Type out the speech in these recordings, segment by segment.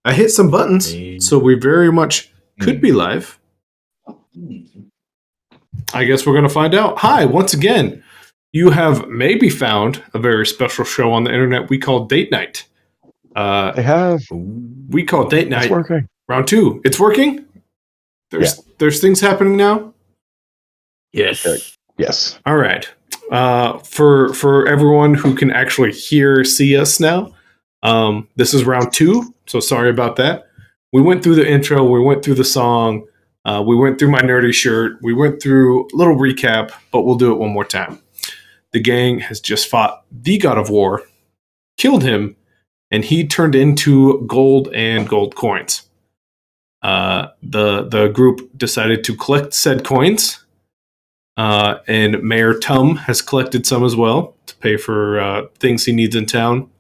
I hit some buttons, so we very much could be live. I guess we're going to find out. Hi, once again. You have maybe found a very special show on the internet we call Date Night. I have. We call Date Night It's working. round 2. It's working? There's things happening now? Yes. Yes. All right. For everyone who can actually see us now, this is round 2, so sorry about that. We went through the intro, we went through the song, we went through my nerdy shirt, we went through a little recap, but we'll do it one more time. The gang has just fought the god of war, killed him, and he turned into gold and gold coins. The group decided to collect said coins, and Mayor Tum has collected some as well to pay for things he needs in town.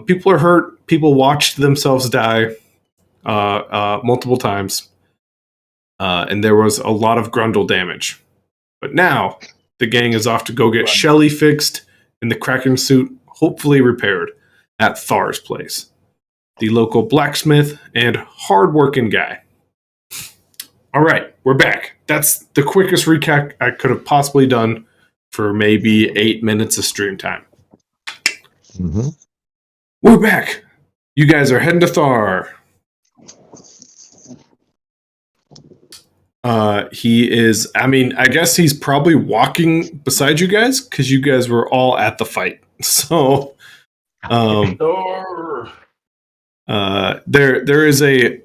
People are hurt. People watched themselves die multiple times, and there was a lot of grundle damage. But now the gang is off to go get Shelly fixed and the Kraken suit hopefully repaired at Thar's place, the local blacksmith and hardworking guy. All right, we're back. That's the quickest recap I could have possibly done for maybe 8 minutes of stream time. Mm-hmm. We're back. You guys are heading to Thar. He is, I guess he's probably walking beside you guys because you guys were all at the fight. So, there is a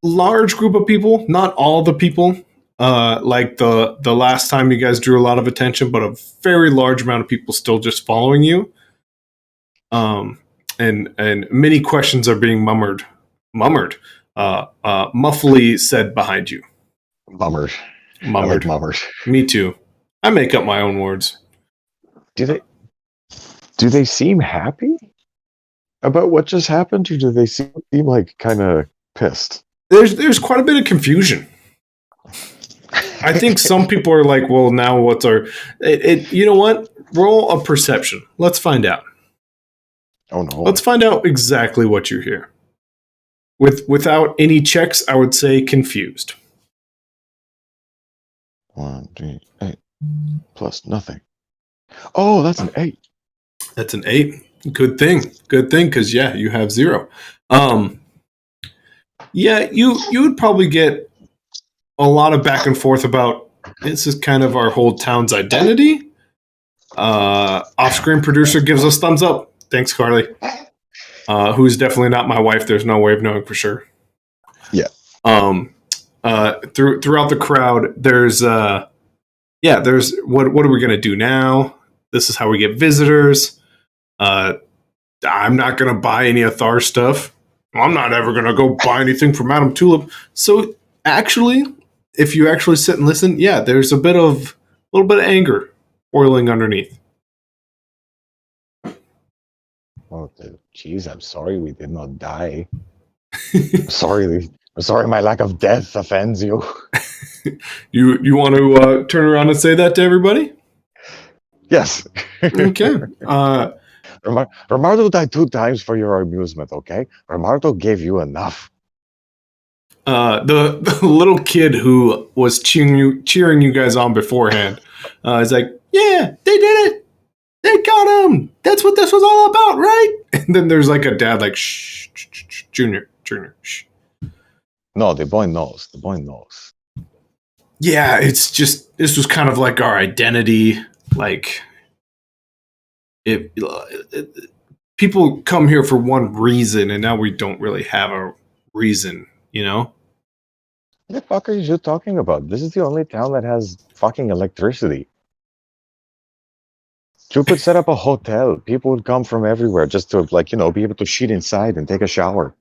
large group of people, not all the people, like the last time you guys drew a lot of attention, but a very large amount of people still just following you. And many questions are being muffly said behind you. Mummered. Mummered. Me too. I make up my own words. Do they seem happy about what just happened, or do they seem like kind of pissed? There's quite a bit of confusion. I think some people are like, well, now what's our... you know what? Roll a perception. Let's find out. Oh, no. Let's find out exactly what you hear. Without any checks, I would say confused. 1, 3, 8. Plus nothing. Oh, that's an 8. That's an 8. Good thing, because, yeah, you have 0. Yeah, you would probably get a lot of back and forth about this is kind of our whole town's identity. Off-screen producer gives us thumbs up. Thanks, Carly. Who's definitely not my wife. There's no way of knowing for sure. Yeah. Throughout the crowd, there's what are we gonna do now? This is how we get visitors. I'm not gonna buy any of Thar's stuff. I'm not ever gonna go buy anything from Madame Tulip. So actually, if you actually sit and listen, yeah, there's a little bit of anger boiling underneath. Oh, geez, I'm sorry we did not die. I'm sorry my lack of death offends you. You want to turn around and say that to everybody? Yes. Okay. Romardo died 2 times for your amusement, okay? Romardo gave you enough. The little kid who was cheering you guys on beforehand is like, yeah, they did it. They got him. That's what this was all about, right? And then there's like a dad like, shh, Junior, shh. No, the boy knows. Yeah, it's just, this was kind of like our identity. Like, people come here for one reason, and now we don't really have a reason, you know? What the fuck are you talking about? This is the only town that has fucking electricity. You could set up a hotel. People would come from everywhere just to, be able to shit inside and take a shower.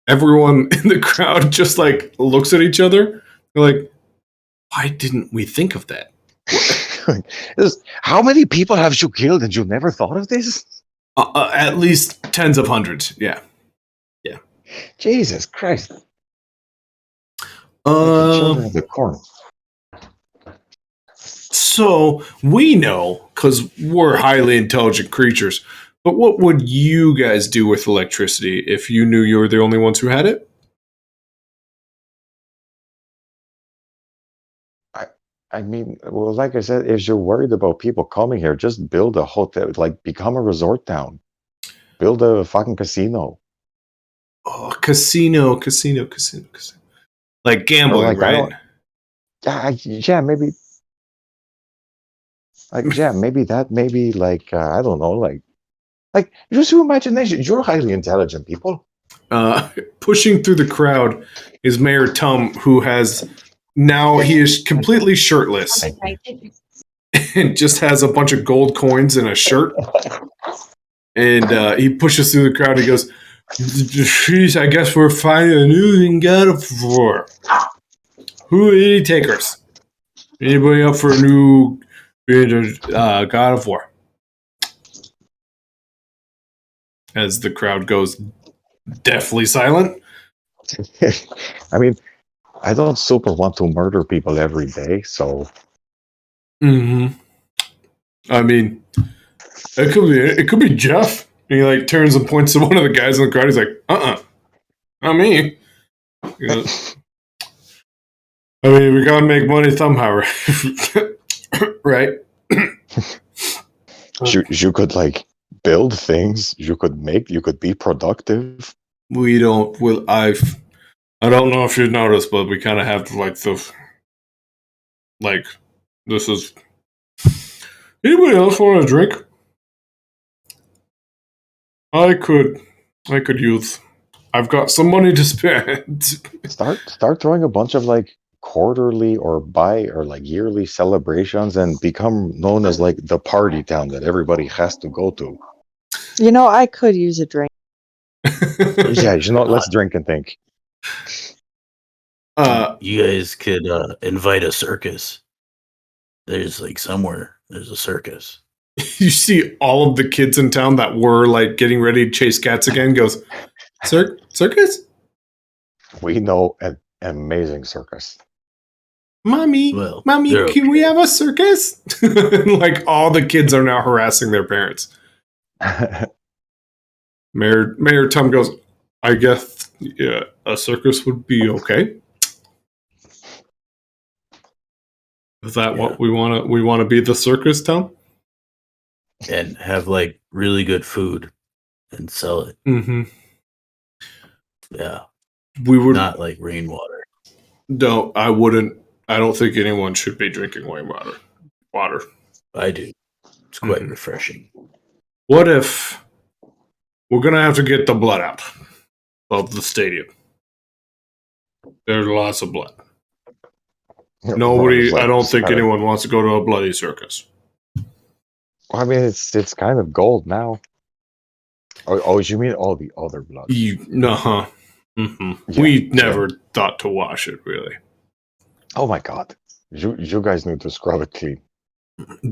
Everyone in the crowd just, looks at each other. They're like, why didn't we think of that? How many people have you killed and you never thought of this? At least tens of hundreds, yeah. Yeah. Jesus Christ. Children of the corn. So we know, because we're highly intelligent creatures, But what would you guys do with electricity if you knew you were the only ones who had it? I mean, well, like I said, if you're worried about people coming here, just build a hotel, like become a resort town. Build a fucking casino. Oh, casino. Like Or gambling, like I right? don't yeah, maybe maybe that maybe like I don't know, like use your imagination. You're highly intelligent people. Uh, Pushing through the crowd is Mayor Tum, who has now he is completely shirtless and just has a bunch of gold coins in a shirt. And he pushes through the crowd. He goes, "Jeez, I guess we're finding a new thing God of War. Who any takers? Anybody up for a new God of War?" As the crowd goes deathly silent. I mean, I don't super want to murder people every day, so Mm-hmm. I mean, it could be Jeff. And he like turns and points to one of the guys in the crowd. He's like, not me. He goes, I mean, we gotta make money somehow, right? you could like build things. You could be productive. We don't. Well, I don't know if you've noticed, but we kind of have like this is. Anybody else want a drink? I could use. I've got some money to spend. Start throwing a bunch of like quarterly or like yearly celebrations and become known as like the party town that everybody has to go to. I could use a drink. Yeah, let's drink and think. You guys could invite a circus. There's like somewhere there's a circus. You see all of the kids in town that were like getting ready to chase cats again. Goes, circus? We know an amazing circus. Mommy, Well, mommy, they're can we okay. have a circus? Like all the kids are now harassing their parents. Mayor Tom goes, I guess yeah, a circus would be okay. Is that what we want to? We want to be the circus, Tom? And have like really good food and sell it. Mm-hmm. Yeah, We would not like rainwater. No, I wouldn't. I don't think anyone should be drinking rainwater. Water. I do. It's quite refreshing. What if we're gonna have to get the blood out of the stadium? There's lots of blood. Nobody. I don't think anyone wants to go to a bloody circus. I mean, it's kind of gold now. Oh, you mean all the other blood? Mm-hmm. Yeah, We never thought to wash it, really. Oh my god, you guys need to scrub it clean.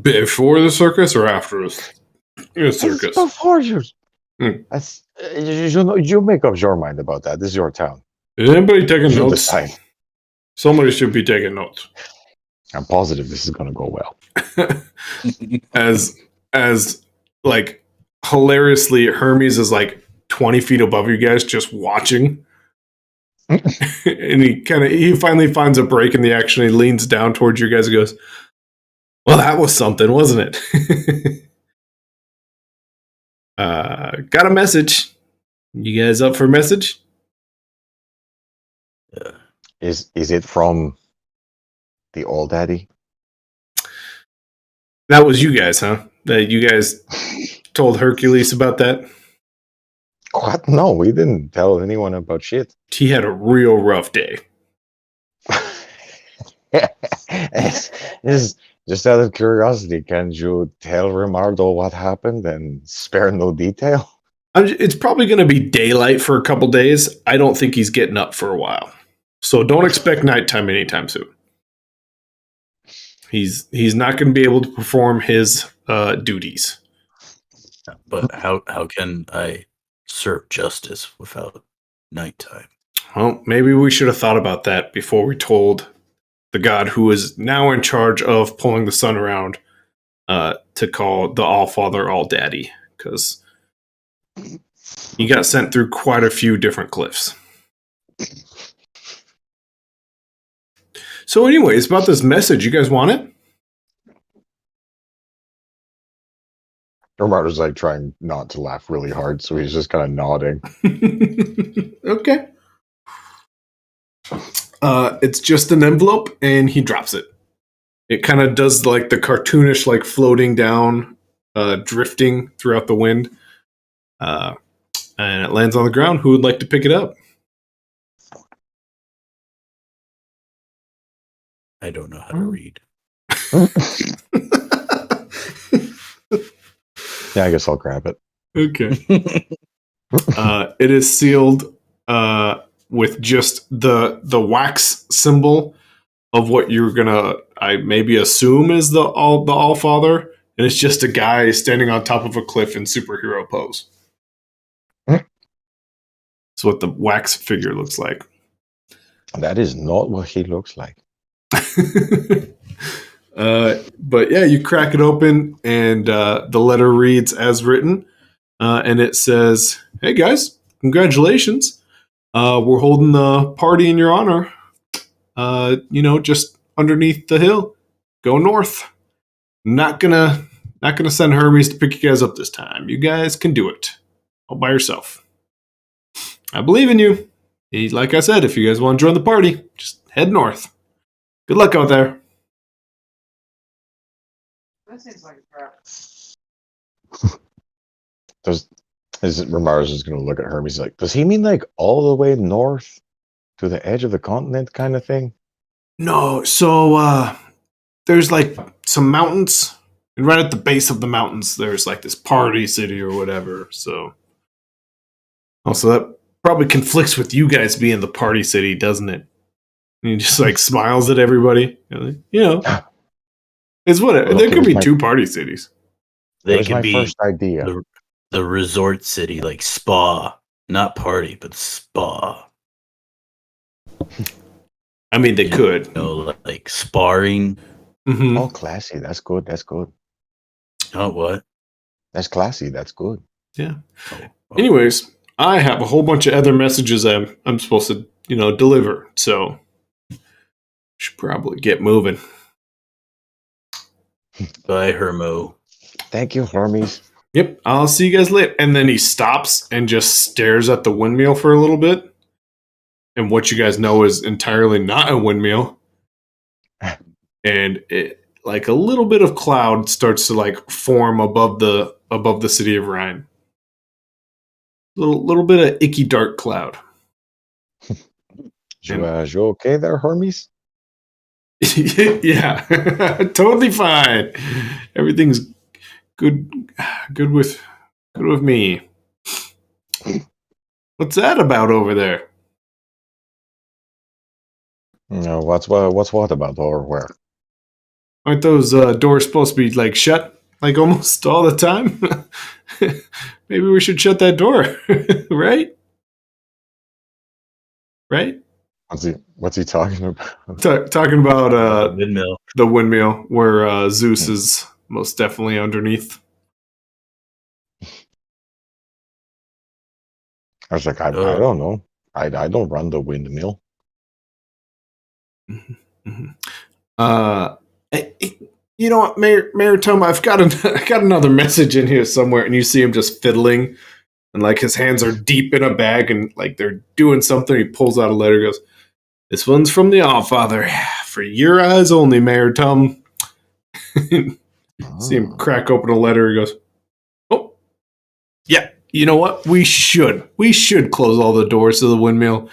Before the circus or after the circus? It's before you. Hmm. That's you make up your mind about that. This is your town. Is anybody taking You notes? decide. Somebody should be taking notes. I'm positive this is gonna go well. as like hilariously, Hermes is like 20 feet above you guys, just watching. And he finally finds a break in the action. He leans down towards you guys and goes, "Well, that was something, wasn't it?" Got a message. You guys up for a message? Yeah. Is it from the old daddy? That was you guys, huh? That you guys told Hercules about that? What? No, we didn't tell anyone about shit. He had a real rough day. It's just out of curiosity, can you tell Rimardo what happened and spare no detail? It's probably going to be daylight for a couple days. I don't think he's getting up for a while. So don't expect nighttime anytime soon. He's not going to be able to perform his duties. But how can I serve justice without nighttime? Well, maybe we should have thought about that before we told the god who is now in charge of pulling the sun around to call the All-Father All-Daddy. Because He got sent through quite a few different cliffs. So, anyways, about this message, you guys want it? Romardo's like trying not to laugh really hard, so he's just kind of nodding. Okay. It's just an envelope, and he drops it. It kind of does like the cartoonish, like floating down, drifting throughout the wind. And it lands on the ground. Who would like to pick it up? I don't know how to read. Yeah, I guess I'll grab it. Okay. It is sealed with just the wax symbol of what you're gonna, I maybe assume is the All Father, and it's just a guy standing on top of a cliff in superhero pose. That's what the wax figure looks like. That is not what he looks like. But yeah, you crack it open, and the letter reads as written, and it says, "Hey guys, congratulations! We're holding the party in your honor. Just underneath the hill. Go north. Not gonna send Hermes to pick you guys up this time. You guys can do it all by yourself. I believe in you. Like I said, if you guys want to join the party, just head north. Good luck out there." That seems like crap. Romardo's just gonna look at Hermes like, does he mean like all the way north to the edge of the continent kind of thing? No, so there's like some mountains, and right at the base of the mountains, there's like this party city or whatever. So, also that probably conflicts with you guys being the party city, doesn't it? And he just like smiles at everybody. It's what Look, there it could was be my- two party cities. That They was my could be first idea. the resort city, like spa, not party, but spa. I mean, they could. Like sparring. Mm-hmm. Oh, classy. That's good. That's good. Oh, what? That's classy. That's good. Yeah. Oh. Anyways, I have a whole bunch of other messages I'm supposed to, deliver. So, should probably get moving. Bye, Hermo. Thank you, Hermes. Yep, I'll see you guys later. And then he stops and just stares at the windmill for a little bit. And what you guys know is entirely not a windmill. And it, like a little bit of cloud starts to like form above the city of Rhine. Little bit of icky dark cloud. You okay there, Hermes? Yeah, totally fine. Everything's good with me. What's that about over there? No, what's what about or where? Aren't those doors supposed to be like shut like almost all the time? Maybe we should shut that door, right? Right? What's he talking about? Talking about Windmill. the windmill where Zeus is most definitely underneath. I was like, I don't know. I don't run the windmill. Mm-hmm. You know what, Mayor Tom, I got another message in here somewhere, and you see him just fiddling, and like his hands are deep in a bag, and like they're doing something. He pulls out a letter, and goes, "This one's from the Allfather, for your eyes only, Mayor Tom." See him crack open a letter. He goes, "Oh, yeah. You know what? We should close all the doors to the windmill.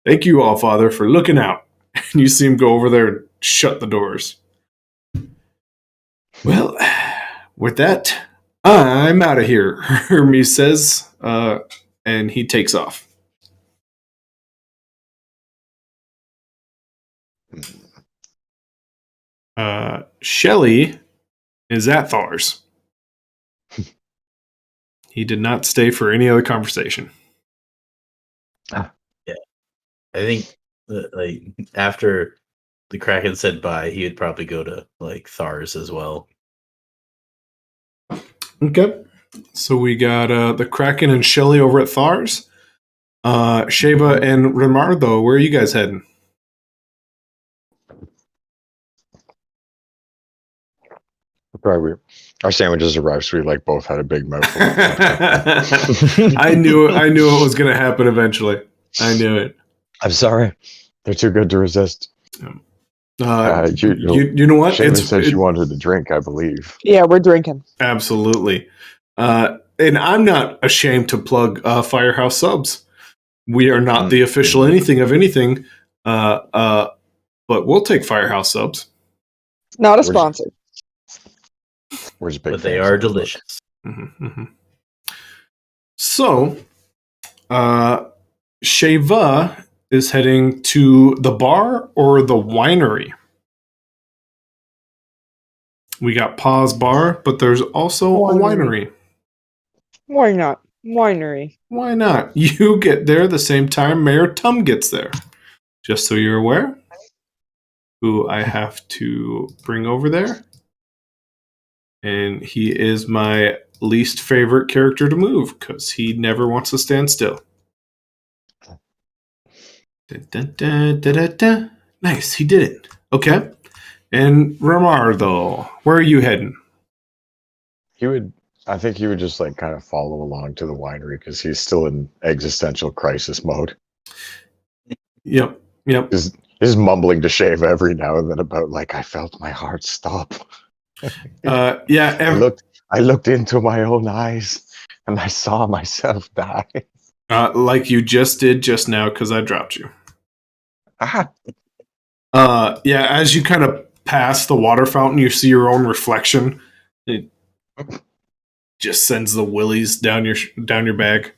Thank you, Allfather, for looking out." And you see him go over there and shut the doors. Well, with that, I'm out of here, Hermes says, and he takes off. Shelley is at Thars. He did not stay for any other conversation. Yeah, I think like after the Kraken said bye, he would probably go to like Thars as well. Okay. So we got the Kraken and Shelly over at Thars. Sheva and Rimardo, where are you guys heading? Probably our sandwiches arrived, so we like both had a big mouthful. I knew it was going to happen eventually. I knew it. I'm sorry, they're too good to resist. You know what? Shayla said she wanted a drink, I believe. Yeah, we're drinking. Absolutely. And I'm not ashamed to plug Firehouse Subs. We are not the official anything of anything, but we'll take Firehouse Subs. Not a sponsor. We're just big But they fans are of the book. delicious. Mm-hmm, mm-hmm. So, Sheva is heading to the bar or the winery. We got Pa's Bar, but there's also a winery. Why not? Winery. Why not? You get there the same time Mayor Tum gets there. Just so you're aware. Who I have to bring over there. And he is my least favorite character to move because he never wants to stand still. Nice, he did it. Okay. And Ramardo, where are you heading? I think he would just like kind of follow along to the winery because he's still in existential crisis mode. Yep. He's mumbling to Shave every now and then about like I felt my heart stop. Yeah. I looked into my own eyes and I saw myself die. Like you just did just now because I dropped you. Ah. Yeah, as you kind of pass the water fountain, you see your own reflection. It just sends the willies down your back.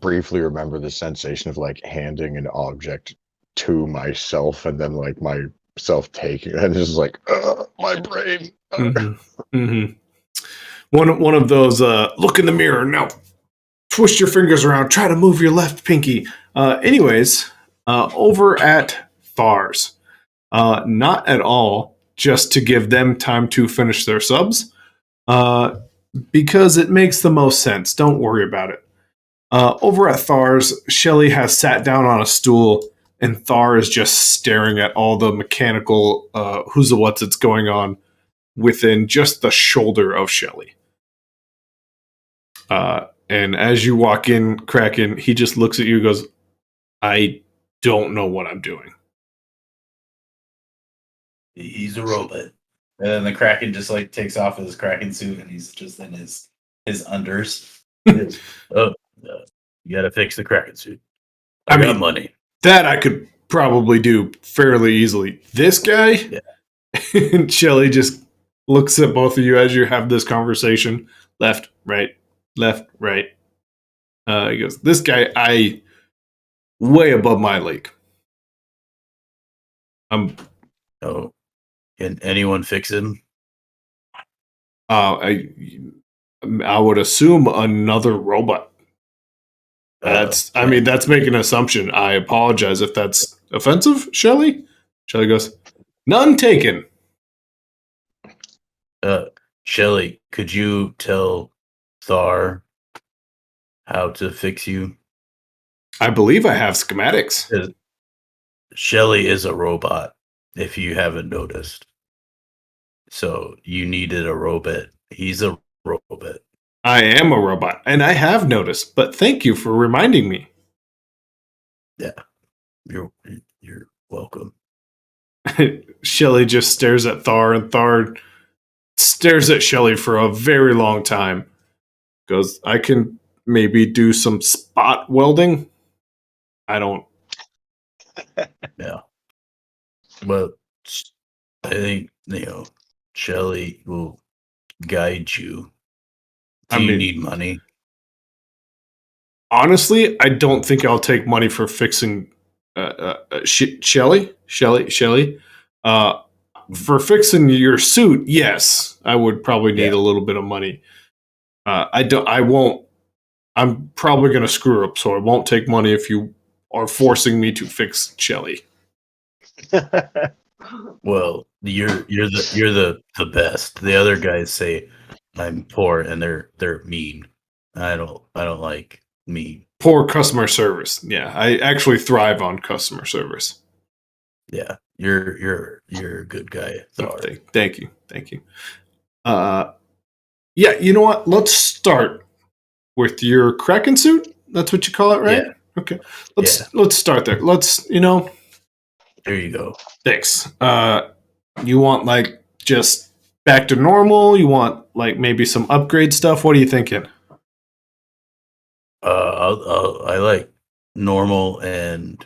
Briefly remember the sensation of like handing an object to myself and then like myself taking it and it's just like my brain. Mm-hmm. Mm-hmm. One of those look in the mirror now. Twist your fingers around. Try to move your left pinky. Anyways, over at Thars, not at all. Just to give them time to finish their subs, because it makes the most sense. Don't worry about it. Over at Thars, Shelly has sat down on a stool, and Thar is just staring at all the mechanical who's the what's that's going on within just the shoulder of Shelly. And as you walk in, Kraken, he just looks at you and goes, I don't know what I'm doing. He's a robot. And then the Kraken just like takes off his Kraken suit and he's just in his unders. You gotta fix the Kraken suit. I got money. That I could probably do fairly easily. This guy? Yeah. And Shelly just looks at both of you as you have this conversation. Left, right. He goes, this guy, I way above my league. Oh, can anyone fix him? I would assume another robot. That's making an assumption. I apologize if that's offensive, Shelly. Shelly goes, none taken. Shelly, could you tell Thar how to fix you? I believe I have schematics. Shelly is a robot, if you haven't noticed. So you needed a robot. He's a robot. I am a robot, and I have noticed, but thank you for reminding me. Yeah. You're welcome. Shelly just stares at Thar, and Thar stares at Shelly for a very long time. Goes, I can maybe do some spot welding. I don't. Yeah. Well, I think, Shelly will guide you. Do you need money? Honestly, I don't think I'll take money for fixing Shelly. For fixing your suit, yes, I would probably need a little bit of money. I won't. I'm probably going to screw up, so I won't take money if you are forcing me to fix Shelly. Well, you're the best. The other guys say I'm poor and they're mean. I don't like mean. Poor customer service. Yeah, I actually thrive on customer service. Yeah, you're a good guy, Oh, Thar. thank you, thank you. Yeah, you know what? Let's start with your Kraken suit. That's what you call it, right? Yeah. Okay. Yeah. Let's start there. There you go. Thanks. You want like just back to normal? You want like maybe some upgrade stuff? What are you thinking? I like normal and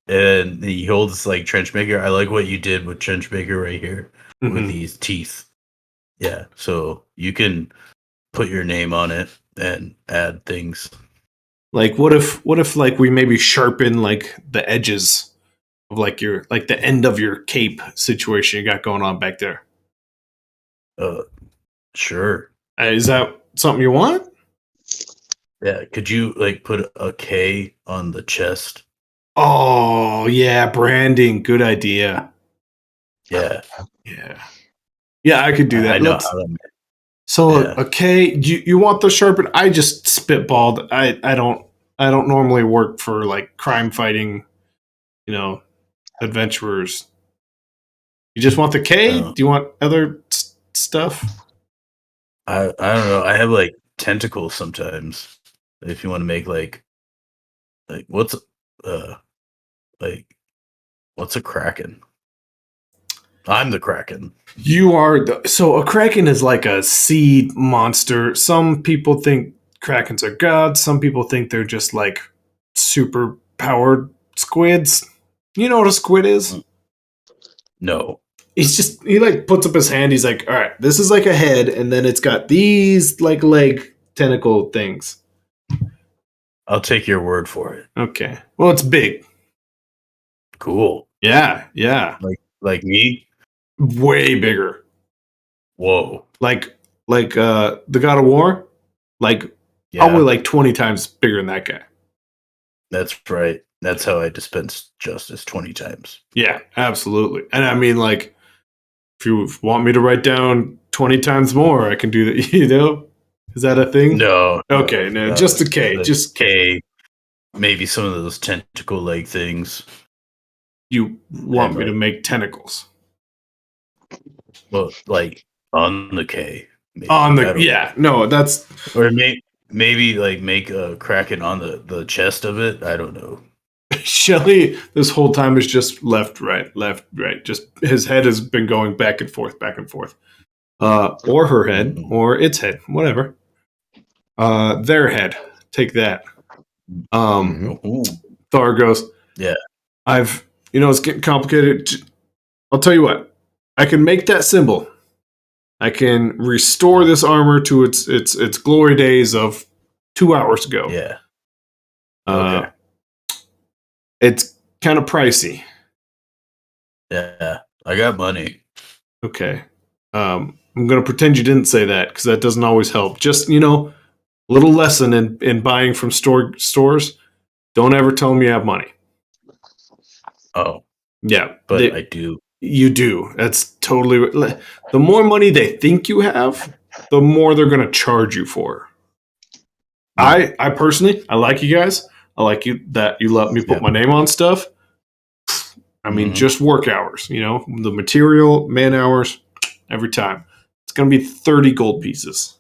he holds like trench maker. I like what you did with trench maker right here with Mhm. these teeth. Yeah, so you can put your name on it and add things. Like what if like we maybe sharpen like the edges of like your like the end of your cape situation you got going on back there? Sure. Is that something you want? Yeah, could you like put a K on the chest? Oh yeah, branding. Good idea. Yeah, Yeah. Yeah, I could do I that. know Let's how to. so Yeah. okay, you want the sharpen? I just spitballed. I don't normally work for like crime fighting, adventurers. You just want the K? No, Do you want other stuff? I don't know. I have like tentacles sometimes. If you want to make like uh like what's a kraken? I'm the kraken. You are so a kraken is like a sea monster. Some people think krakens are gods. Some people think they're just like super powered squids. You know what a squid is? No, He like puts up his hand. He's like, all right, this is like a head, and then it's got these like leg tentacle things. I'll take your word for it. Okay, well, it's big. Cool. Yeah, Like me? way bigger. Whoa. Like the God of War, like probably Yeah, like 20 times bigger than that guy. that's right. That's how I dispense justice 20 times. Yeah, absolutely. And I mean, like, if you want me to write down 20 times more, I can do that. Is that a thing? No. Okay, no, just a K. The Just K. Maybe some of those tentacle leg things. you want me to Right. make tentacles Well, like on the K. Maybe. on I the? don't Yeah, no, that's know. Or maybe like make a kraken on the chest of it. I don't know. Shelly. This whole time is just left, right, left, right. Just his head has been going back and forth, back and forth. Or her head, Mhm. or its head, whatever. Their head. Take that. Mhm. Ooh. Thar goes, Yeah. it's getting complicated. I'll tell you what, I can make that symbol. I can restore this armor to its glory days of 2 hours ago. Yeah. Uh, Okay. it's kind of pricey. Yeah. I got money. Okay. I'm going to pretend you didn't say that because that doesn't always help. Just, little lesson in buying from stores. Don't ever tell them you have money. Oh, Yeah. but I do. You do. That's totally. The more money they think you have, the more they're going to charge you for. I personally, I like you guys. I like you that you let me put Yeah. my name on stuff. I mean, Mhm. just work hours, the material, man hours, every time. It's going to be 30 gold pieces.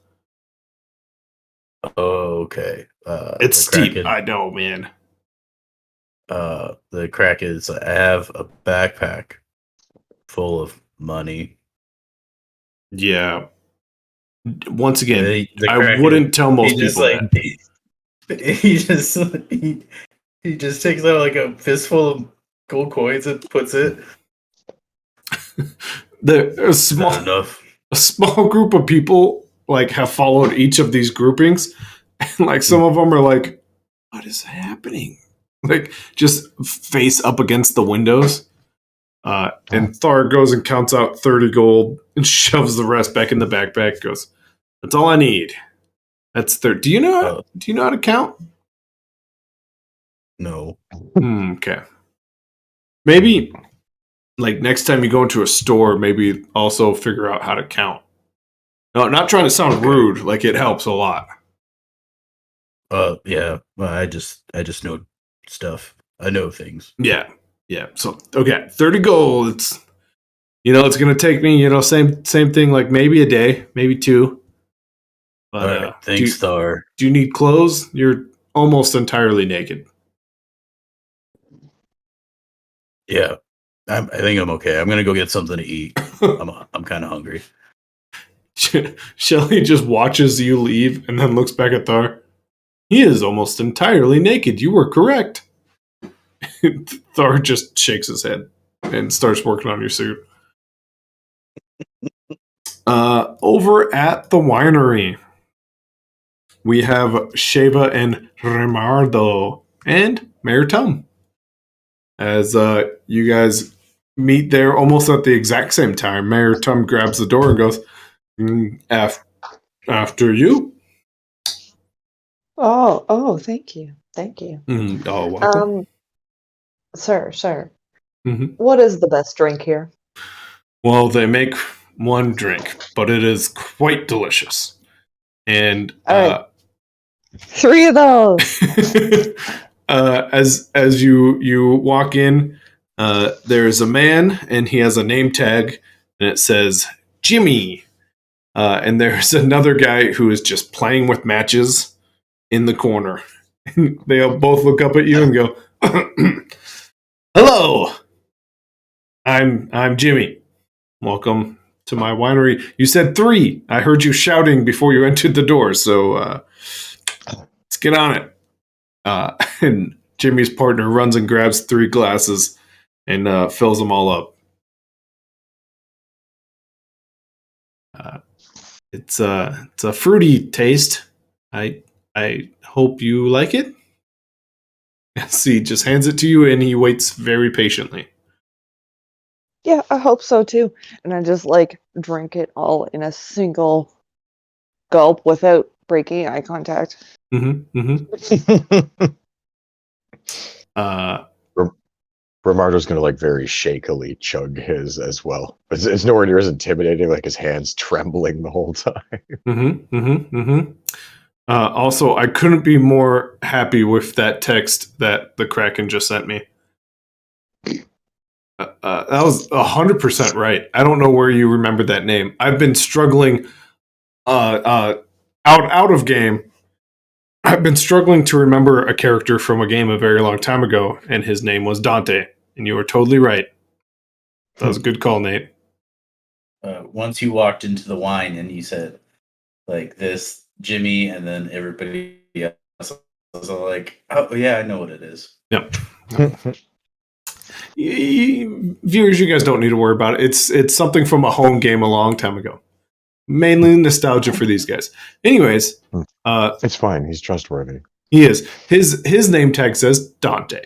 Okay. It's The steep. kraken. I know, man. The crack is I have a backpack full of money. Yeah. Once again, The I crack wouldn't tell most he just people like that. he just takes out like a fistful of gold coins and puts it. A Is that enough? small group of people like have followed each of these groupings, and like some of them are like, "What is happening?" Like just face up against the windows. And Thar goes and counts out 30 gold and shoves the rest back in the backpack. Goes, "That's all I need. That's 30. Do you know? Oh, Do you know how to count?" no. Okay. Maybe like next time you go into a store, maybe also figure out how to count. No, not trying to sound rude. Like it helps a lot. Yeah. Well, I just know stuff. I know things. Yeah. So okay, 30 gold. It's gonna take me. Same thing. Like maybe a day, maybe two. But All right. Thanks, Thar. do you need clothes? You're almost entirely naked. Yeah. I think I'm okay. I'm gonna go get something to eat. I'm kind of hungry. Shelly just watches you leave and then looks back at Thar. He is almost entirely naked. You were correct. Thar just shakes his head and starts working on your suit. Over at the winery, we have Sheva and Rimardo and Mayor Tum. As you guys meet there almost at the exact same time, Mayor Tum grabs the door and goes, after you. Oh, thank you. Oh, welcome. Sir, Mhm. what is the best drink here? Well, they make one drink, but it is quite delicious. And All right. 3 of those. as you walk in, there's a man, and he has a name tag, and it says Jimmy. And there's another guy who is just playing with matches in the corner. They all both look up at you and go, "Hello, I'm Jimmy. Welcome to my winery. You said 3. I heard you shouting before you entered the door, so let's get on it." And Jimmy's partner runs and grabs 3 glasses and fills them all up. It's a fruity taste. I hope you like it. So he just hands it to you, and he waits very patiently. Yeah, I hope so too. And I just like drink it all in a single gulp without breaking eye contact. Romardo's gonna like very shakily chug his as well. It's nowhere near as intimidating, like his hands trembling the whole time. Also, I couldn't be more happy with that text that the Kraken just sent me. That was 100% right. I don't know where you remembered that name. I've been struggling out of game. I've been struggling to remember a character from a game a very long time ago, and his name was Dante. And you were totally right. That was a good call, Nate. Once you walked into the wine and you said like this, Jimmy, and then everybody else was all like, "Oh yeah, I know what it is." Yep. Viewers, you guys don't need to worry about it. It's something from a home game a long time ago. Mainly nostalgia for these guys. Anyways, It's fine. He's trustworthy. he is. His name tag says Dante,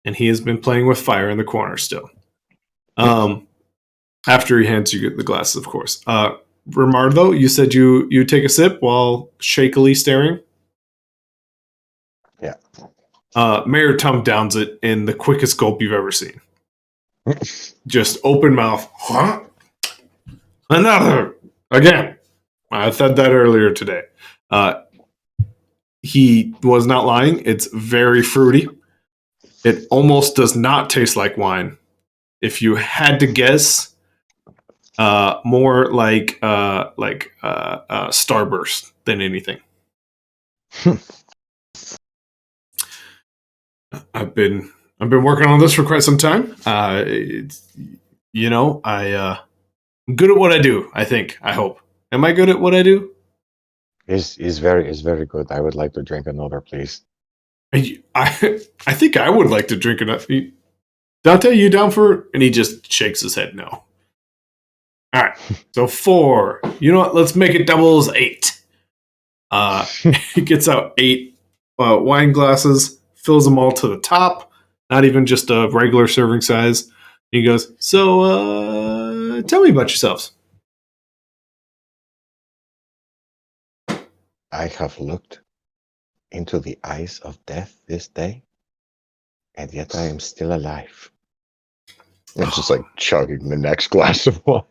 and he has been playing with fire in the corner still. After he hands you the glasses, of course. Rimardo, you said you take a sip while shakily staring. Yeah. Mayor Tum downs it in the quickest gulp you've ever seen. Just open mouth. Huh? Another. Again. I said that earlier today. He was not lying. It's very fruity. It almost does not taste like wine. If you had to guess, more like Starburst than anything. I've been working on this for quite some time. I'm good at what I do. I think. I hope. Am I good at what I do? Is very good. I would like to drink another, please. I think I would like to drink enough. Dante, you down for? And he just shakes his head no. All right, so 4. You know what? Let's make it doubles 8. He gets out 8 wine glasses, fills them all to the top. Not even just a regular serving size. He goes, so tell me about yourselves. I have looked into the eyes of death this day, and yet I am still alive. It's just like chugging the next glass of wine.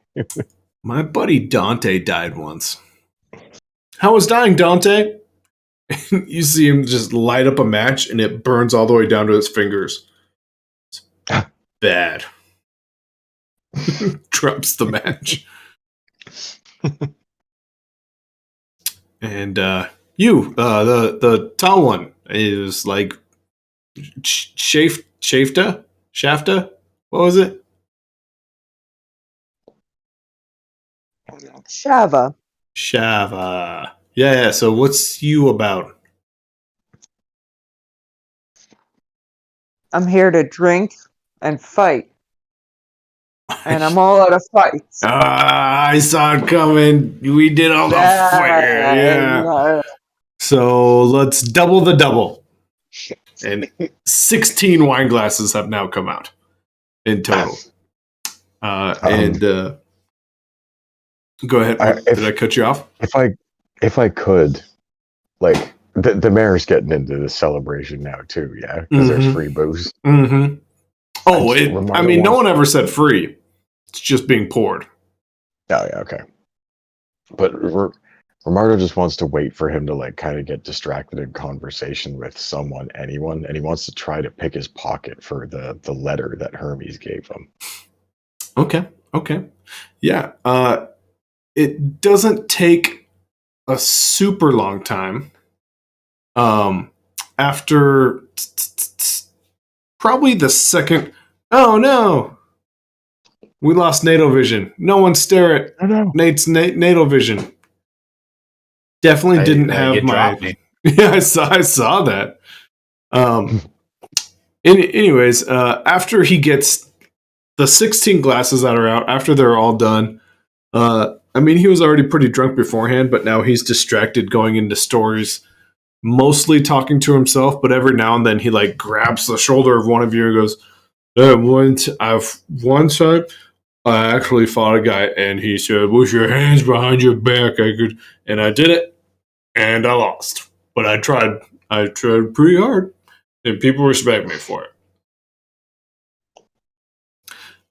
My buddy Dante died once. How was dying, Dante? You see him just light up a match and it burns all the way down to his fingers. It's bad. Drops the match. And the tall one is like Shafta? What was it? Shava. Shava. Yeah, so what's you about? I'm here to drink and fight. And I'm all out of fights. I saw it coming. We did all the fire. Yeah. So let's double the double. And 16 wine glasses have now come out in total. Go ahead. Did I cut you off? If I could, like the mayor's getting into the celebration now too, yeah, because there's free booze. Mm-hmm. Oh, no one ever said free. It's just being poured. Oh yeah, okay. But Romardo just wants to wait for him to like kind of get distracted in conversation with anyone, and he wants to try to pick his pocket for the letter that Hermes gave him. Okay. Yeah. It doesn't take a super long time. After probably the second. Oh no! We lost NATO vision. No one stare at Nate's NATO vision. Definitely didn't have my. Yeah, I saw that. Anyways, after he gets the 16 glasses that are out, after they're all done, he was already pretty drunk beforehand, but now he's distracted going into stores, mostly talking to himself, but every now and then he like grabs the shoulder of one of you and goes, one time I actually fought a guy and he said, "With your hands behind your back, I could," and I did it, and I lost. But I tried pretty hard, and people respect me for it.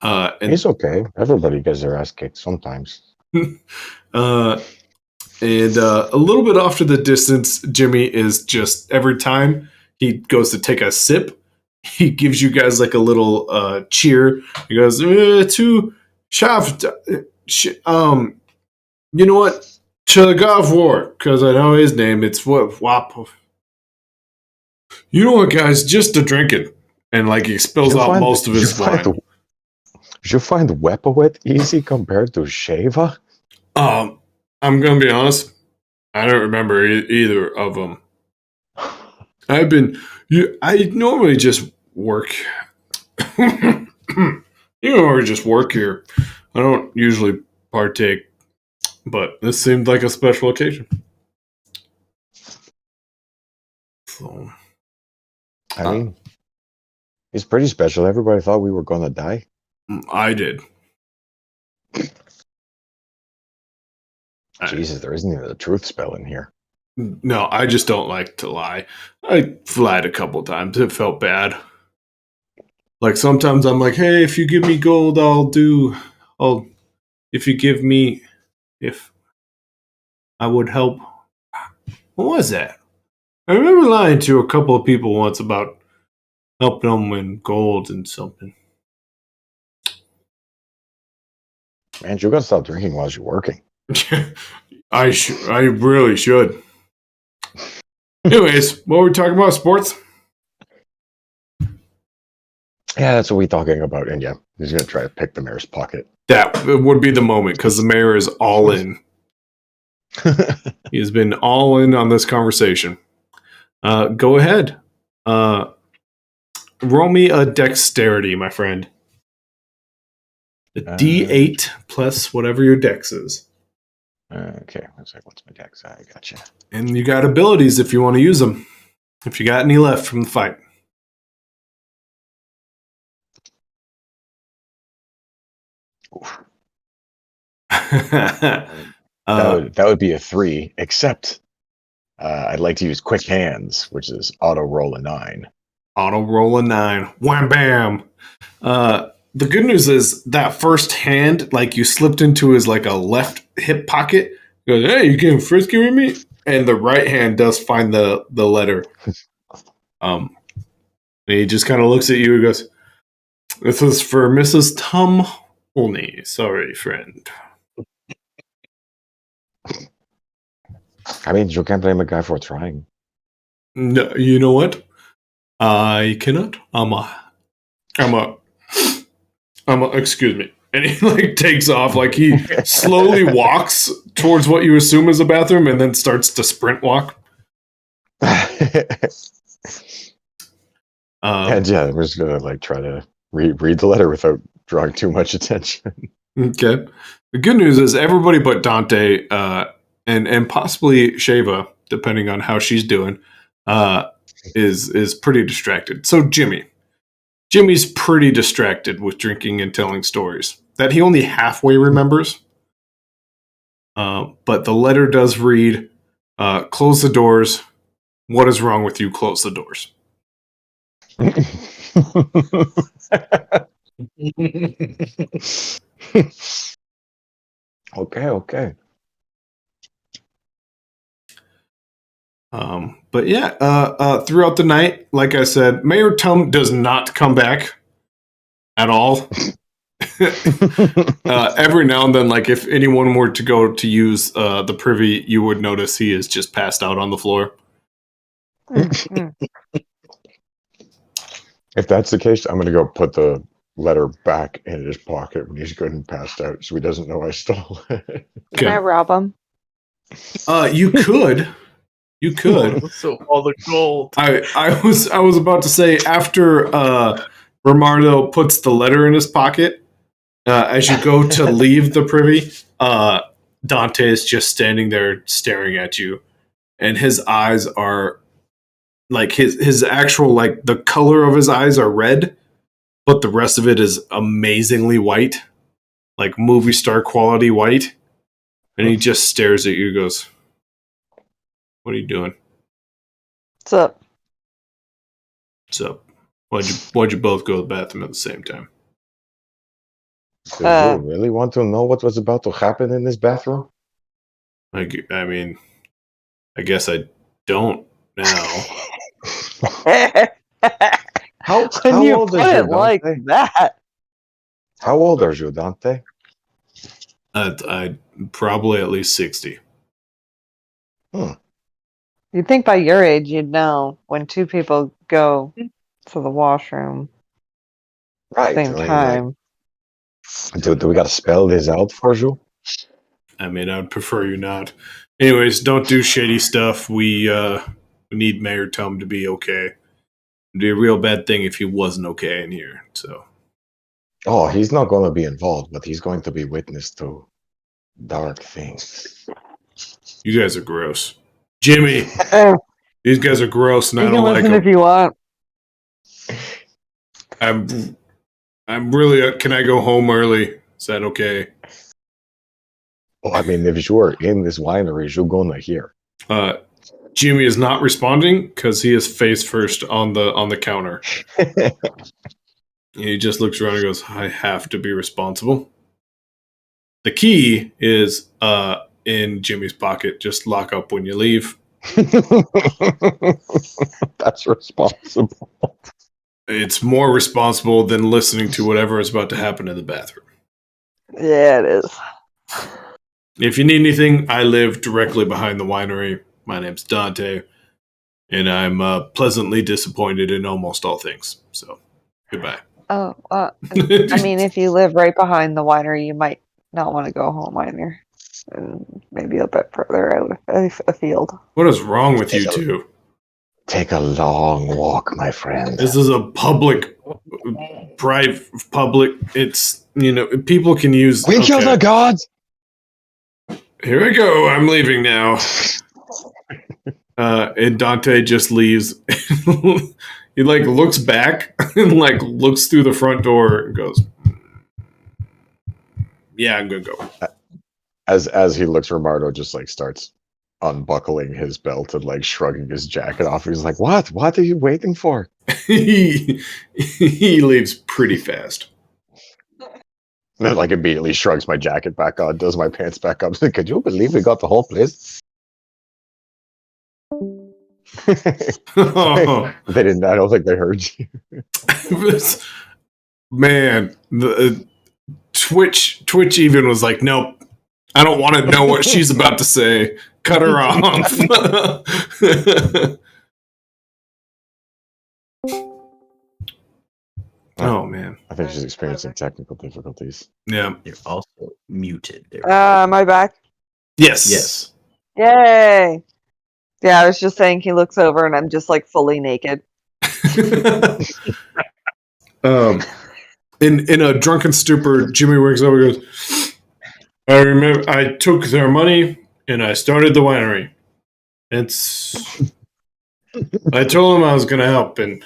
And it's okay. Everybody gets their ass kicked sometimes. And a little bit off to the distance, Jimmy is just every time he goes to take a sip, he gives you guys like a little cheer. He goes, to Shaft, you know what? To the God of War, because I know his name. It's what Wap. You know what, guys? Just to drink it, and like he spills out most of his wine. You find Wepawet easy compared to Shava? I'm gonna be honest. I don't remember either of them. I normally just work. Work here. I don't usually partake, but this seemed like a special occasion. So, it's pretty special. Everybody thought we were gonna die. I did. Jesus, there isn't even a truth spell in here. No, I just don't like to lie. I lied a couple times. It felt bad. Like sometimes I'm like, hey, if you give me gold, if I would help. What was that? I remember lying to a couple of people once about helping them win gold and something. Man, you gotta stop drinking while you're working. I really should. Anyways, what were we talking about? Sports? Yeah, that's what we're talking about. And yeah, he's gonna try to pick the mayor's pocket. That would be the moment because the mayor is all in. He has been all in on this conversation. Go ahead. Roll me a dexterity, my friend. The D8 plus whatever your dex is. Okay, what's my dex? I gotcha. And you got abilities if you want to use them. If you got any left from the fight. That would be a 3, except I'd like to use quick hands, which is auto roll a 9. Auto roll a 9. Wham bam. the good news is that first hand, like you slipped into his like a left hip pocket. He goes, "Hey, you getting frisky with me?" And the right hand does find the letter. And he just kind of looks at you and goes, "This is for Mrs. Tom Olney. Sorry, friend." I mean, you can't blame a guy for trying. No, you know what? I cannot. Excuse me. And he like takes off, like he slowly walks towards what you assume is a bathroom, and then starts to sprint walk. And yeah, we're just gonna like try to read the letter without drawing too much attention. Okay. The good news is everybody but Dante and possibly Shava, depending on how she's doing, is pretty distracted. So Jimmy's pretty distracted with drinking and telling stories that he only halfway remembers. But the letter does read, "Close the doors. What is wrong with you? Close the doors." Okay. But yeah, throughout the night, like I said, Mayor Tum does not come back at all. Every now and then, like if anyone were to go to use the privy, you would notice he is just passed out on the floor. If that's the case, I'm gonna go put the letter back in his pocket when he's good and passed out, so he doesn't know I stole it. Can I rob him? You could. You could. So all the gold. I was about to say after Romardo puts the letter in his pocket, as you go to leave the privy, Dante is just standing there staring at you, and his eyes are like his actual like the color of his eyes are red, but the rest of it is amazingly white, like movie star quality white, and he just stares at you and goes, "What are you doing?" What's up? So, why'd you both go to the bathroom at the same time? Do you really want to know what was about to happen in this bathroom? I mean, I guess I don't now. How When you old put is it you, like Dante? that. How old are you, Dante? I probably at least 60. You'd think by your age you'd know when two people go to the washroom Right. same time. Do we got to spell this out for you? I mean, I would prefer you not. Anyways, don't do shady stuff. We need Mayor Tum to be okay. It'd be a real bad thing if he wasn't okay in here. So Oh, he's not going to be involved, but he's going to be witness to dark things. you guys are gross, Jimmy. These guys are gross, and You I can don't like listen if them. you want. I'm really. Can I go home early? Is that okay? Oh, I mean, if you are in this winery, you're going to hear. Jimmy is not responding because he is face first on the counter. He just looks around and goes, "I have to be responsible." The key is in Jimmy's pocket. Just lock up when you leave. That's responsible. It's more responsible than listening to whatever is about to happen in the bathroom. Yeah, it is. If you need anything, I live directly behind the winery. My name's Dante, and I'm pleasantly disappointed in almost all things. So, goodbye. Oh, I mean, if you live right behind the winery, you might not want to go home either. And maybe a bit further out afield. What is wrong with you two? Take a long walk, my friend. This is a public, public. It's, people can use. We kill the gods! Here I go. I'm leaving now. And Dante just leaves. He like looks back and like looks through the front door and goes, "Yeah, I'm gonna go." As he looks, Romardo just like starts unbuckling his belt and like shrugging his jacket off. He's like, "What? What are you waiting for?" he leaves pretty fast. then, like, immediately shrugs my jacket back on, does my pants back up. Could you believe we got the whole place? Oh, They didn't. I don't think they heard you. man, the Twitch even was like, nope, I don't want to know what she's about to say. Cut her off. Oh man, I think she's experiencing technical difficulties. yeah. You're also muted there. Am I back? Yes. Yes. Yay! Yeah, I was just saying he looks over and I'm just like fully naked. In a drunken stupor, Jimmy wakes up and goes, I remember I took their money and I started the winery. I told them I was going to help and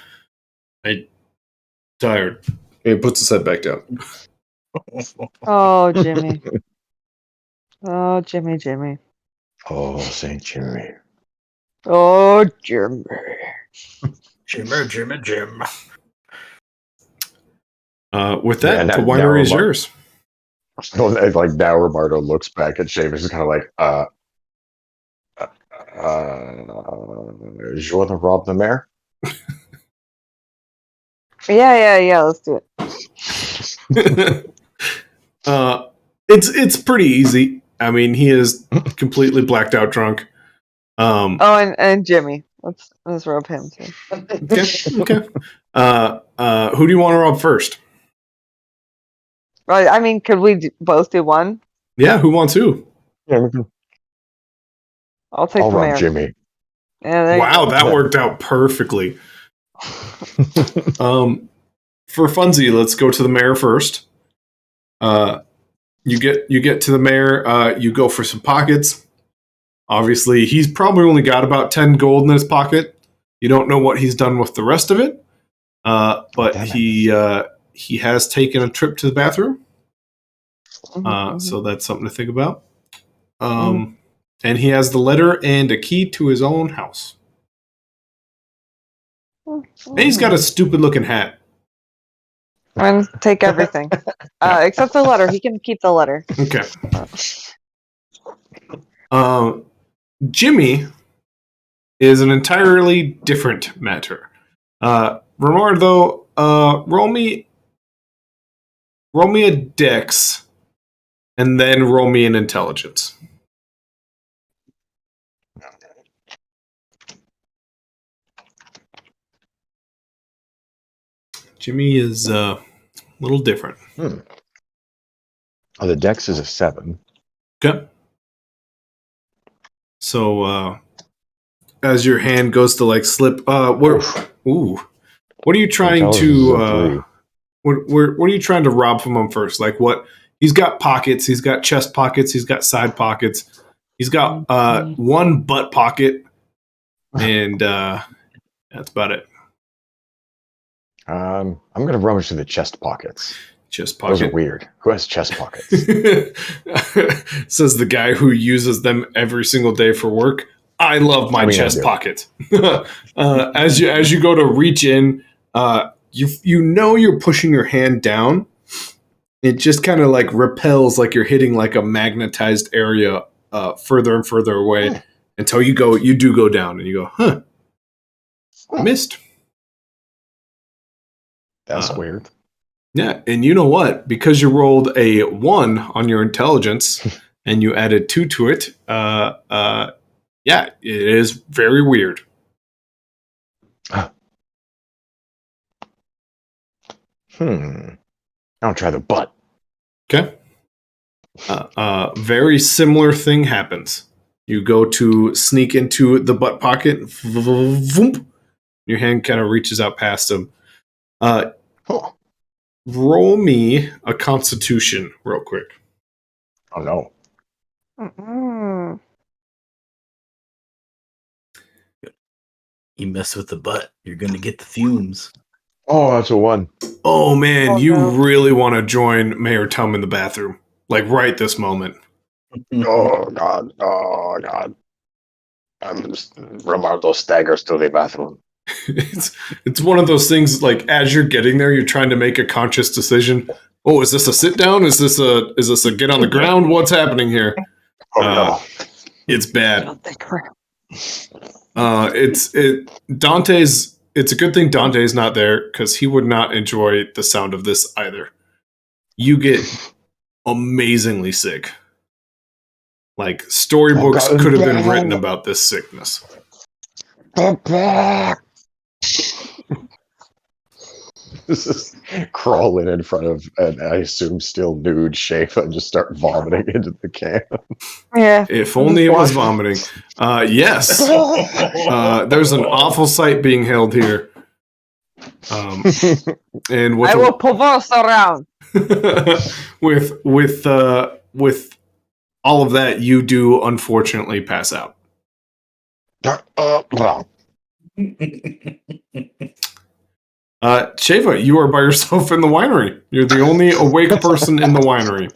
I tired. He puts his head back down. Oh, Jimmy. Oh, Jimmy. Oh, Saint Jimmy. Oh, Jimmy. Jim. With that, Yeah, the now winery is Romar- yours. So, like, now Romardo looks back at Seamus and kind of like, you want to rob the mayor? Yeah, let's do it. It's pretty easy. I mean, he is completely blacked out drunk. Oh, and Jimmy. Let's rob him too. Okay. Who do you want to rob first? Right, I mean, could we both do one? Yeah, who wants who? Yeah, we can. I'll take I'll the rob mayor. Jimmy. Yeah, there you Wow, go. that worked out perfectly. For funsie, let's go to the mayor first. You get to the mayor. You go for some pockets. Obviously, he's probably only got about 10 gold in his pocket. You don't know what he's done with the rest of it. But Damn it. he has taken a trip to the bathroom. Mhm. So that's something to think about. And he has the letter and a key to his own house. And he's got a stupid looking hat. And take everything. Except the letter. He can keep the letter. Okay. Jimmy is an entirely different matter. Renard, though, roll me a dex, and then roll me an intelligence. Jimmy is a little different. Oh, the dex is a 7. Okay. So, as your hand goes to like slip, what are you trying Intelligence is a to? 3. What are you trying to rob from him first? Like what? He's got pockets. He's got chest pockets. He's got side pockets. He's got one butt pocket, and that's about it. I'm gonna rummage through the chest pockets. Chest Those are pocket. weird. Who has chest pockets? Says the guy who uses them every single day for work. I love my chest pocket. As you go to reach in, you know you're pushing your hand down. It just kind of like repels, like you're hitting like a magnetized area further and further away until you do go down, and you go, huh? Missed. That's weird. Yeah, and you know what? Because you rolled a 1 on your intelligence and you added 2 to it, yeah, it is very weird. I'll try the butt. Okay. Very similar thing happens. You go to sneak into the butt pocket, voomp, your hand kind of reaches out past him. Roll me a constitution real quick. Oh no. Mm-mm. You mess with the butt, you're gonna get the fumes. Oh, that's a 1. Oh man, Oh, you no. really want to join Mayor Tum in the bathroom. Like right this moment. Oh god. Oh god. I'm just Romardo staggers to the bathroom. It's one of those things like as you're getting there, you're trying to make a conscious decision. Oh, is this a sit down? Is this a get on the ground? What's happening here? Oh no. It's bad. don't think we're Dante's. It's a good thing Dante's not there because he would not enjoy the sound of this either. You get amazingly sick. Like storybooks could have been written about this sickness. This is crawling in front of an, I assume, still nude Shafa and just start vomiting into the can. Yeah. If only it was vomiting. Yes. There's an awful sight being held here. And with I will pulverize around. with all of that, you do unfortunately pass out. Shava, you are by yourself in the winery. You're the only awake person in the winery.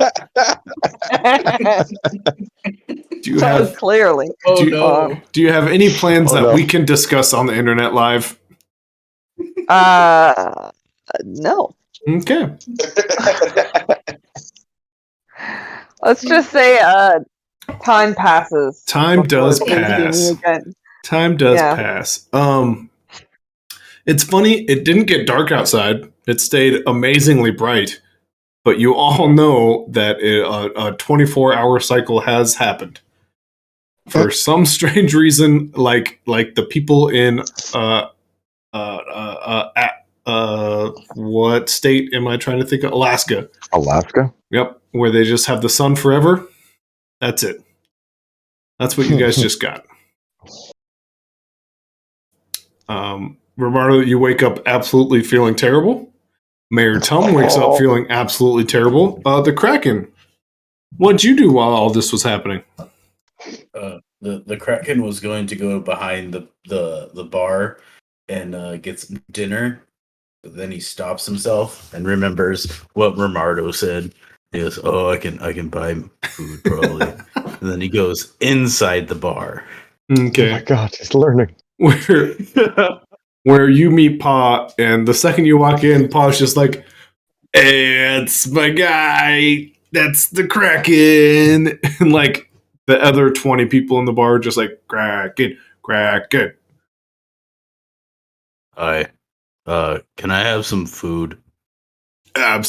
Do you have Clearly. do you have any plans that no. we can discuss on the internet live? No. Okay. Let's just say time passes. Time does before they see me pass. again. Time does Yeah. pass. It's funny, it didn't get dark outside. It stayed amazingly bright. But you all know that a 24-hour cycle has happened. For some strange reason, like the people in what state am I trying to think of? Alaska. Alaska? Yep, where they just have the sun forever. That's it. That's what you guys just got. Romardo, you wake up absolutely feeling terrible. Mayor Tum wakes up feeling absolutely terrible. The Kraken, what'd you do while all this was happening? The Kraken was going to go behind the bar and get some dinner, but then he stops himself and remembers what Romardo said. He goes, "Oh, I can buy food probably." And then he goes inside the bar. Oh my Okay, god, he's learning. where you meet Pa, and the second you walk in, Pa's just like, "Hey, it's my guy. That's the Kraken." And like the other 20 people in the bar are just like, Kraken, Kraken. Hi, can I have some food? On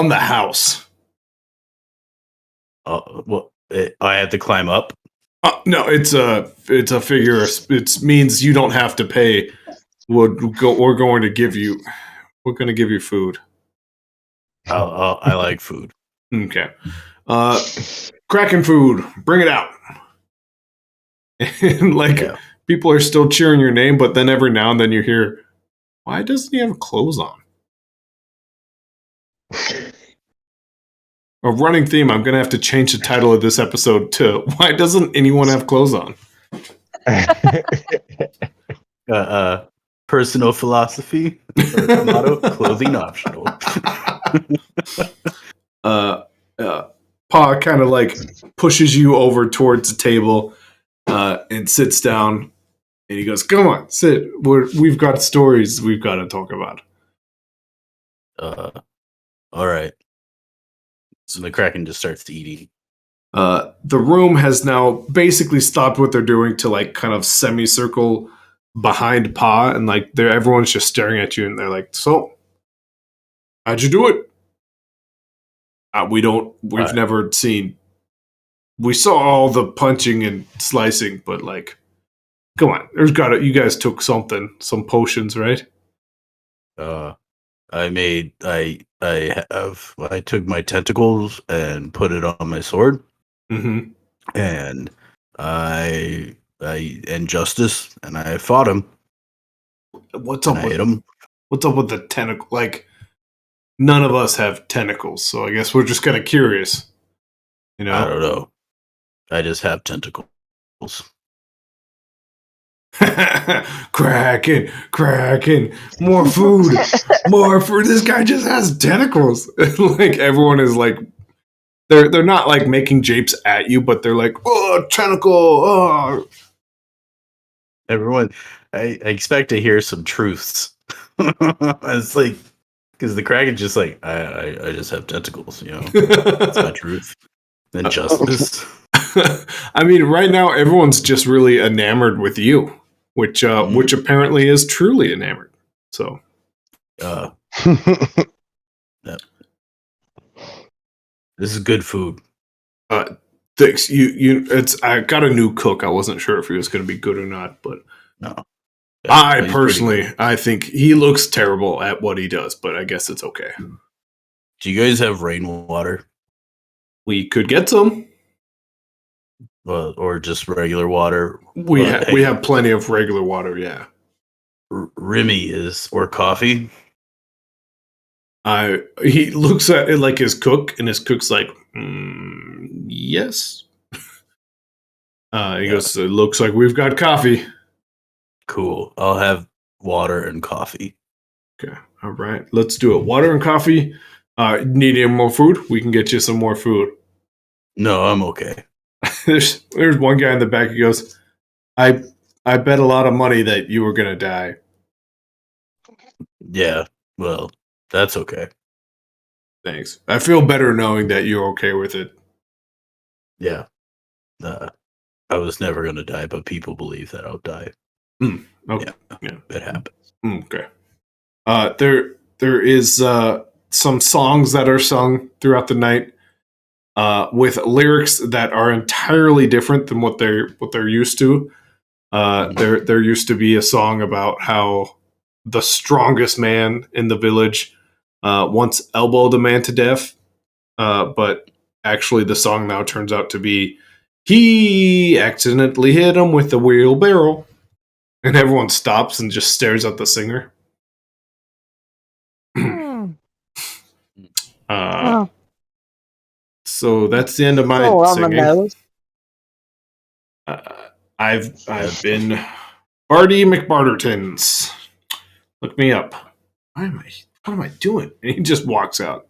the house. Well, I have to climb up. No, it's a figure. It means you don't have to pay. We're going to give you food. I like food. Okay. Kraken food, bring it out. And like Yeah. people are still cheering your name, but then every now and then you hear, why doesn't he have clothes on? A running theme, I'm gonna have to change the title of this episode to why doesn't anyone have clothes on? Personal philosophy or motto: clothing optional. Pa kind of like pushes you over towards the table and sits down, and he goes, "Come on, sit. We've got stories we've got to talk about." All right. So the Kraken just starts eating. The room has now basically stopped what they're doing to like kind of semicircle behind Pa, and like everyone's just staring at you, and they're like, "So, how'd you do it?" We've never seen. We saw all the punching and slicing, but like, come on, you guys took some potions, right? I took my tentacles and put it on my sword, Mm-hmm. and I Justice, and I fought him. What's And up I with hit him. What's up with the tentacle? Like, none of us have tentacles, so I guess we're just kind of curious. You know, I don't know. I just have tentacles. Kraken, more food, more food. This guy just has tentacles. Like everyone is like, they're not like making japes at you, but they're like, oh, tentacle, oh. Everyone, I expect to hear some truths. It's like Because the Kraken's just like, I just have tentacles, That's my truth. And justice. I mean, right now everyone's just really enamored with you, which apparently is truly enamored. So, Yeah. This is good food. thanks. I got a new cook. I wasn't sure if he was going to be good or not, but No. I he's personally, pretty good. I think he looks terrible at what he does, but I guess it's okay. Do you guys have rainwater? We could get some. Or just regular water? We Hey, have plenty of regular water. Yeah. Remy or coffee? He looks at it like his cook, and his cook's like, yes. He goes, it looks like we've got coffee. Cool. I'll have water and coffee. Okay. All right. Let's do it. Water and coffee. Need any more food? We can get you some more food. No, I'm okay. There's one guy in the back. He goes, I bet a lot of money that you were gonna die. Yeah, well, that's okay. Thanks. I feel better knowing that you're okay with it. Yeah. I was never going to die, but people believe that I'll die. Okay. Yeah. It happens. Okay. There is some songs that are sung throughout the night with lyrics that are entirely different than what they're used to. There used to be a song about how the strongest man in the village once elbowed a man to death, but actually the song now turns out to be he accidentally hit him with the wheelbarrow, and everyone stops and just stares at the singer. Oh, So that's the end of my oh, on the singing. nose. I've been Barty McBartertons. Look me up. What am I doing? And he just walks out.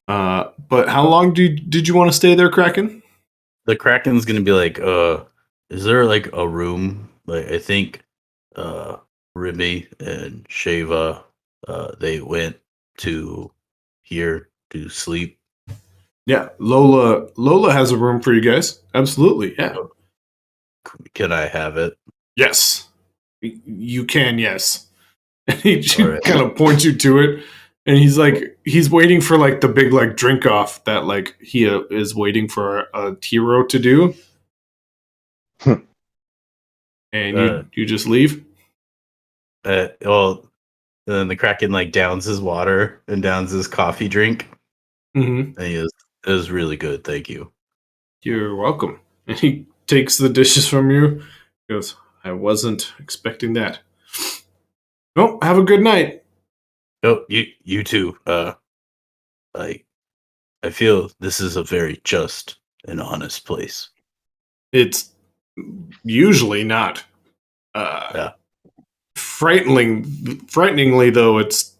But how long did you want to stay there, Kraken? The Kraken's going to be like, is there like a room? Like, I think Remy and Shava, they went to here to sleep. Yeah, Lola has a room for you guys. Absolutely, yeah. Can I have it? Yes, you can. Yes, and he Alright. kind of points you to it, and he's waiting for like the big like drink off that like he is waiting for a hero to do, and you just leave. Well, then the Kraken like downs his water and downs his coffee drink. Mm-hmm. And he goes, it was really good, thank you. You're welcome. And he takes the dishes from you. He goes, I wasn't expecting that. Oh, have a good night. Oh, you too. I feel this is a very just and honest place. It's usually not. Yeah. Frighteningly, though, it's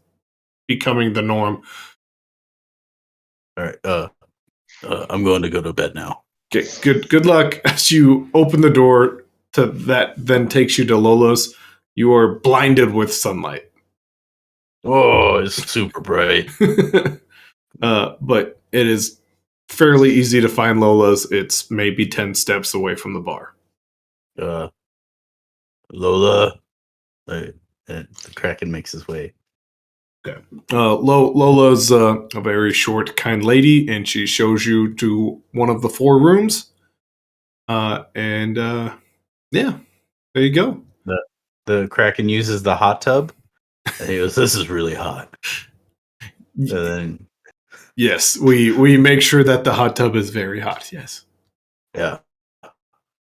becoming the norm. All right. I'm going to go to bed now. Okay, good luck. As you open the door to that, then takes you to Lolo's. You are blinded with sunlight. Oh, it's super bright. But it is fairly easy to find Lola's. It's maybe 10 steps away from the bar. Lola, and the Kraken makes his way. Lola's a very short, kind lady, and she shows you to one of the 4 rooms. Yeah, there you go. The Kraken uses the hot tub, and he goes, "This is really hot." And then, Yes, we make sure that the hot tub is very hot. Yes. yeah,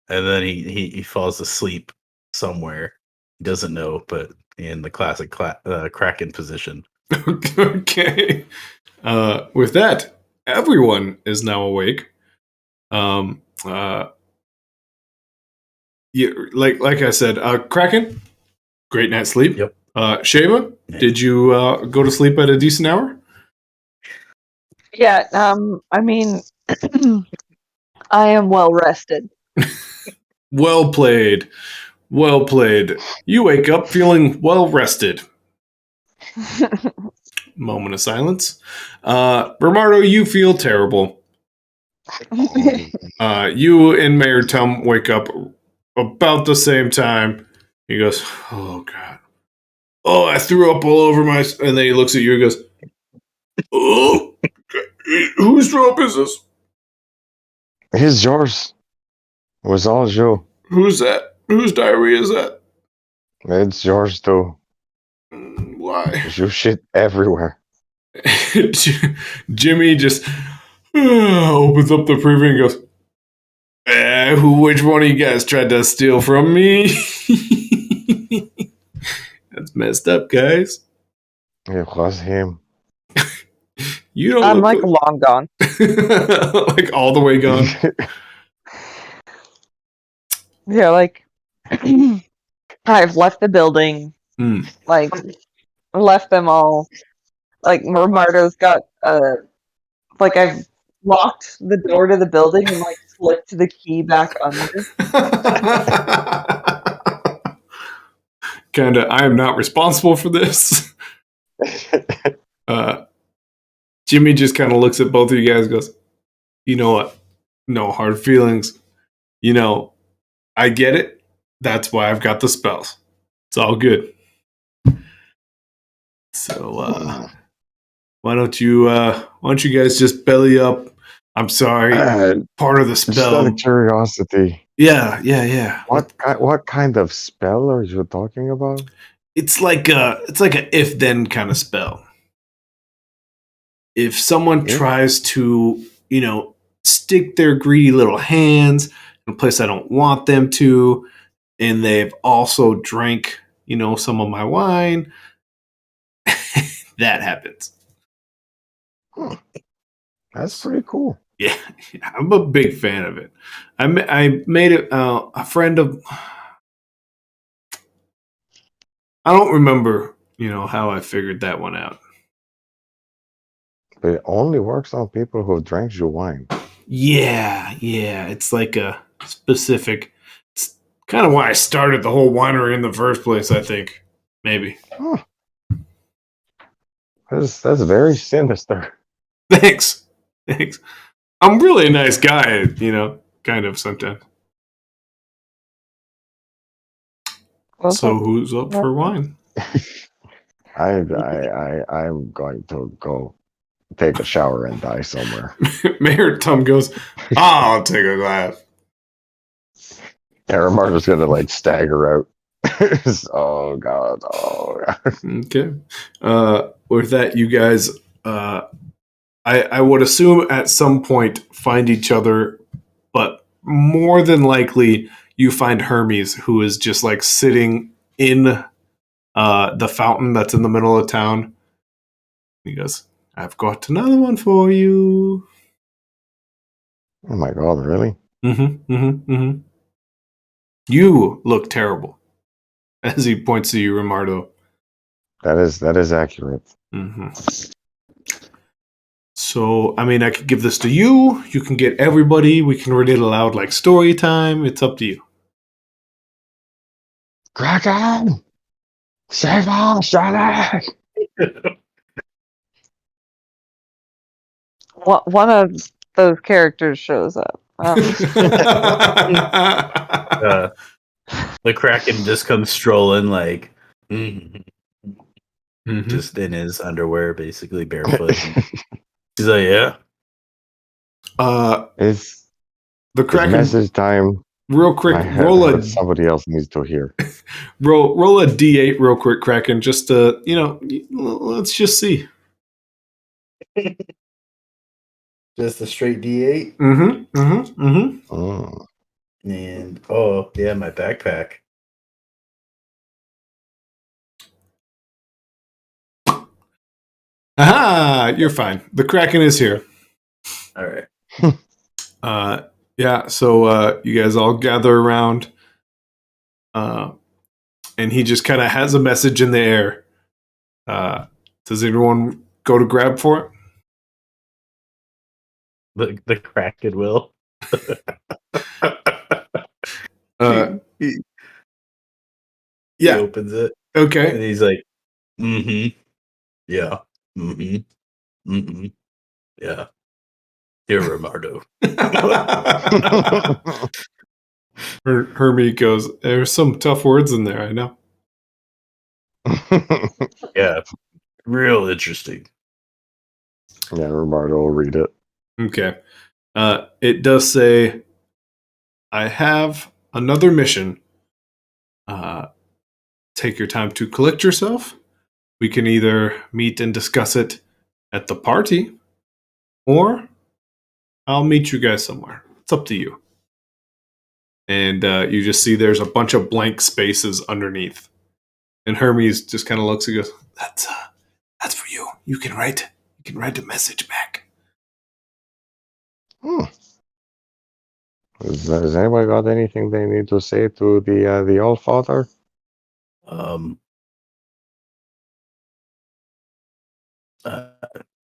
and then he falls asleep somewhere. He doesn't know, but in the classic Kraken position. Okay. With that, everyone is now awake. Yeah, like I said, Kraken, great night's sleep. Yep. Shava, did you go to sleep at a decent hour? Yeah, I mean, I am well rested. Well played. Well played. You wake up feeling well rested. Moment of silence. Romardo, you feel terrible. You and Mayor Tum wake up about the same time. He goes, "Oh God! Oh, I threw up all over my." And then he looks at you and goes, "Oh, whose rope is this? It's yours. It was all you. Who's that? Whose diarrhea is that? It's yours too. Why?" You shit everywhere. Jimmy just opens up the preview and goes, which one of you guys tried to steal from me? That's messed up, guys. It was him. You don't I'm look like long gone. like all the way gone. Yeah, like I've left the building. Mm. Like left them all. Like Marmardo's got like I've locked the door to the building and like slipped the key back under. Kinda, I am not responsible for this. Jimmy just kind of looks at both of you guys and goes, you know what? No hard feelings. You know, I get it. That's why I've got the spells. It's all good. So why don't you guys just belly up? I'm sorry. Part of the Just out spell. of curiosity, Yeah. what kind of spell are you talking about? It's like a if then kind of spell. If someone If? tries to, stick their greedy little hands in a place I don't want them to, and they've also drank, some of my wine, that happens. Huh. That's pretty cool. Yeah, I'm a big fan of it. I made it a friend of. I don't remember, how I figured that one out. But it only works on people who drank your wine. Yeah. It's like a specific. It's kind of why I started the whole winery in the first place. I think maybe. Huh. That's very sinister. Thanks. I'm really a nice guy, kind of sometimes. So who's up for wine? I'm going to go take a shower and die somewhere. Mayor Tum goes, I'll take a glass. And Romardo's gonna like stagger out. Oh god. Okay. With that, you guys, I would assume at some point find each other, but more than likely you find Hermes, who is just like sitting in the fountain that's in the middle of town. He goes, I've got another one for you. Oh my god, really? Mm-hmm. You look terrible. As he points to you, Romardo. That is accurate. Mm-hmm. So, I mean, I could give this to you. You can get everybody. We can read it aloud like story time. It's up to you. Kraken! Save us, Johnny! One of those characters shows up. The Kraken just comes strolling like Mhm. just in his underwear, basically barefoot. He's like, yeah. It's The Kraken. message time. Real quick, somebody else needs to hear. roll a d8 real quick, Kraken. Just let's just see. Just a straight D8. Mm. And oh yeah, my backpack. Aha! You're fine. The Kraken is here. All right. Yeah. So you guys all gather around, and he just kind of has a message in the air. Does anyone go to grab for it? The Kraken will. He Yeah. opens it Okay. and he's like, "Mm-hmm, yeah, mm-hmm, mm-hmm, yeah." Here, Romardo. Hermie goes, there's some tough words in there, I know. Yeah, real interesting. Yeah, Romardo will read it. Okay. It does say, I have another mission. Take your time to collect yourself. We can either meet and discuss it at the party, or I'll meet you guys somewhere. It's up to you. And you just see there's a bunch of blank spaces underneath. And Hermes just kind of looks and goes, That's for you. You can write a message back." Hmm. Has anybody got anything they need to say to the All Father? Um, uh,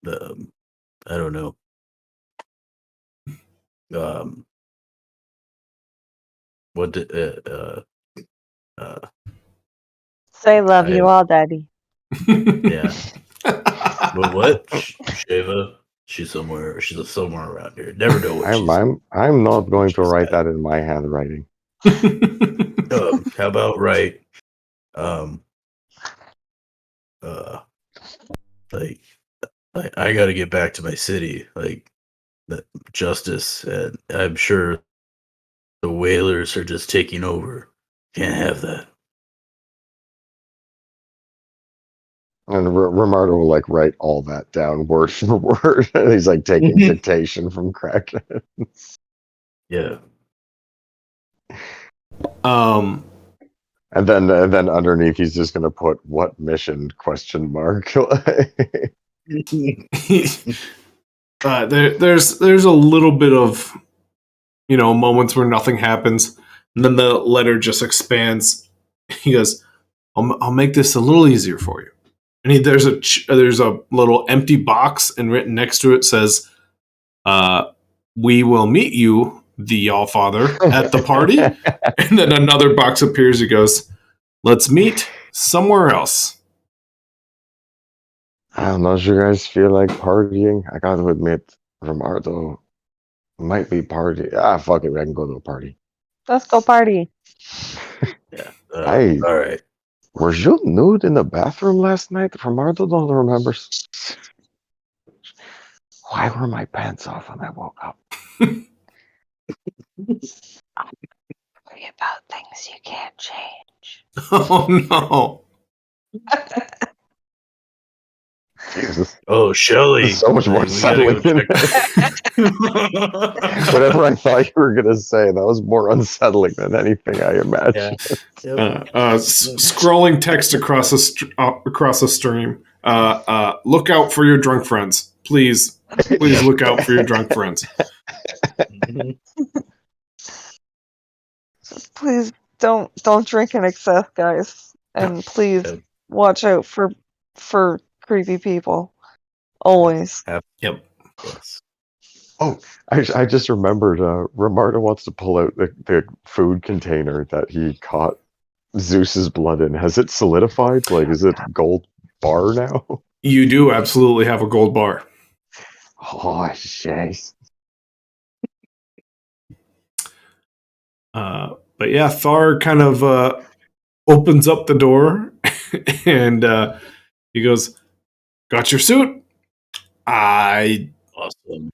I don't know. What did Say love I- you all, Daddy. yeah. But what? Shava? She's somewhere around here. Never know what she's. I'm not going to she's write at. that in my handwriting. How about right? Um. Like I got to get back to my city. Like that justice, and I'm sure the whalers are just taking over. Can't have that. And Romardo will like write all that down word for word. He's like taking dictation from Kraken. Yeah. um, And then underneath he's just gonna put what mission question mark. there's a little bit of moments where nothing happens, and then the letter just expands. He goes, I'll make this a little easier for you." And there's a little empty box, and written next to it says, "We will meet you, the All Father, at the party." And then another box appears. He goes, "Let's meet somewhere else." I don't know if you guys feel like partying. I gotta admit, Romardo might be party. Fuck it, I can go to a party. Let's go party. Yeah. I All right. were you nude in the bathroom last night? Romardo don't remember. Why were my pants off when I woke up? Worry about things you can't change. Oh no. Jesus, Oh, Shelly. there's so much more We gotta go unsettling in check. it. Whatever I thought you were gonna say, that was more unsettling than anything I imagined. Yep. Scrolling text across a stream. Look out for your drunk friends, please. Please look out for your drunk friends. Please don't drink in excess, guys, and please Yep. watch out for creepy people. Always. Yep. Yes. Oh, I just remembered. Romardo wants to pull out the food container that he caught Zeus's blood in. Has it solidified? Like, is it gold bar now? You do absolutely have a gold bar. Oh, shit. But yeah, Thar kind of opens up the door and he goes, "Got your suit?" I Awesome.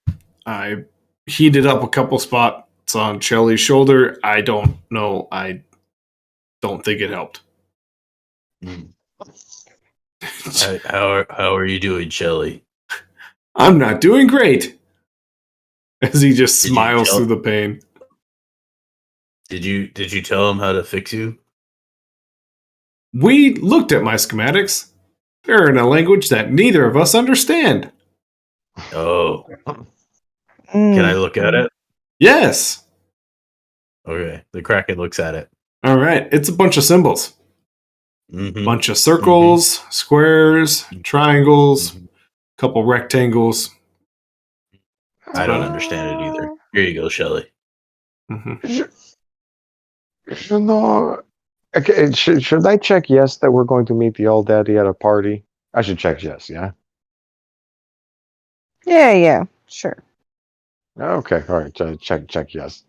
heated up a couple spots on Shelly's shoulder. I don't know. I don't think it helped. Mm. How are you doing, Shelly? I'm not doing great. As he just Did you smiles tell- through the pain. Did you tell him how to fix you? We looked at my schematics. They're in a language that neither of us understand. Oh, can I look at it? Yes. Okay. The Kraken looks at it. All right. It's a bunch of symbols. Mm-hmm. Bunch of circles, squares, triangles, Mhm. couple rectangles. I don't understand it either. Here you go, Shelly. Mhm. You know, Okay, should I check yes that we're going to meet the old daddy at a party? I should check yes, yeah? Yeah, sure. Okay, all right, check yes.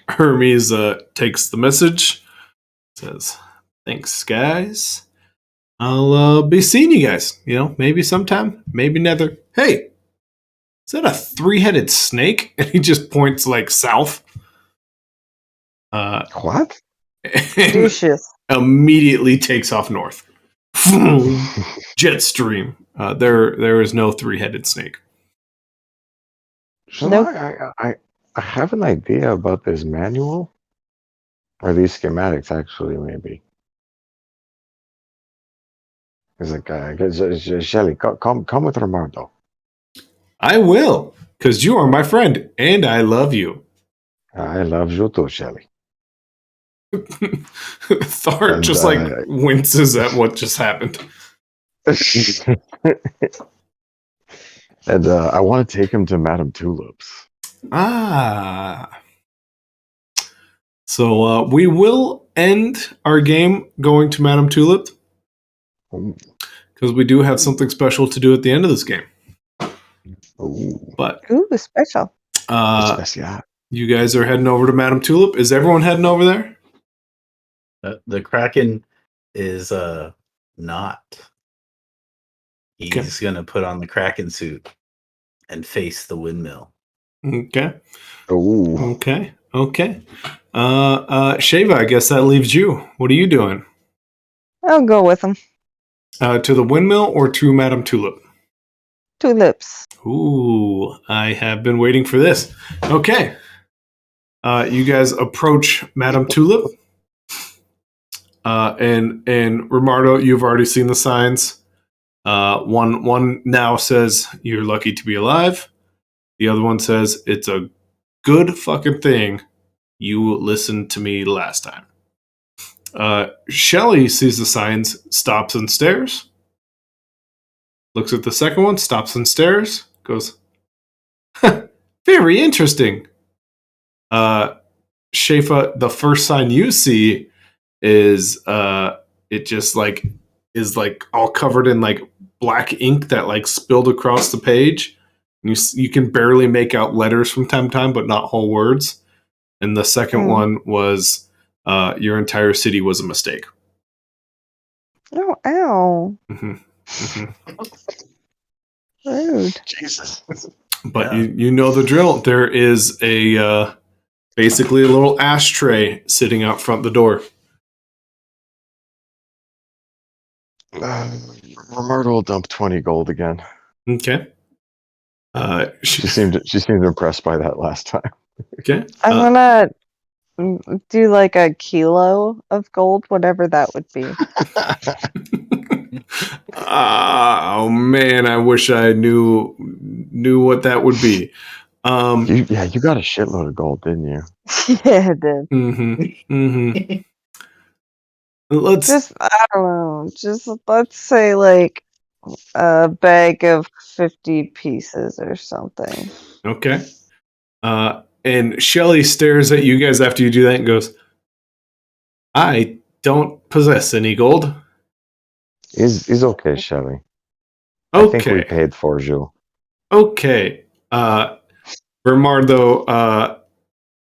Hermes takes the message, says, "Thanks, guys. I'll be seeing you guys. Maybe sometime, maybe never. Hey, is that a 3-headed snake?" And he just points like south. What? And Lucius. immediately takes off north. Jet stream. There is no 3-headed snake. So Nope. I have an idea about this manual. Or these schematics, actually, maybe. He's like, Shelly, come with Romardo. I will, because you are my friend, and I love you. I love you too, Shelly. Thor And, just winces at what just happened. And I want to take him to Madame Tulip's. Ah. So we will end our game going to Madame Tulip, Ooh. because we do have something special to do at the end of this game. Ooh. But Ooh, special. Especial. you guys are heading over to Madame Tulip. Is everyone heading over there? The Kraken is not. He's gonna put on the Kraken suit and face the windmill. Okay. Ooh. Okay. Shava, I guess that leaves you. What are you doing? I'll go with him. To the windmill or to Madame Tulip? Tulips. Ooh, I have been waiting for this. Okay. You guys approach Madame Tulip. And Romardo, you've already seen the signs. One now says you're lucky to be alive. The other one says it's a good fucking thing you listened to me last time. Shelly sees the signs, stops and stares. Looks at the second one, stops and stares. Goes, very interesting. Shafa, the first sign you see is it just is all covered in black ink that spilled across the page. You can barely make out letters from time to time, but not whole words. And the second one was your entire city was a mistake. Oh, ow. Rude. Jesus. But you know the drill. There is a basically a little ashtray sitting out front the door. Romardo will dump 20 gold again. Okay. She seemed impressed by that last time. Okay. I'm gonna do like a kilo of gold, whatever that would be. Oh man, I wish I knew what that would be. You got a shitload of gold, didn't you? Yeah, it did. I don't know. Just let's say like a bag of 50 pieces or something. Okay. And Shelly stares at you guys after you do that and goes, I don't possess any gold. Is okay, Shelly. Okay. I think we paid for you. Okay. Bernardo,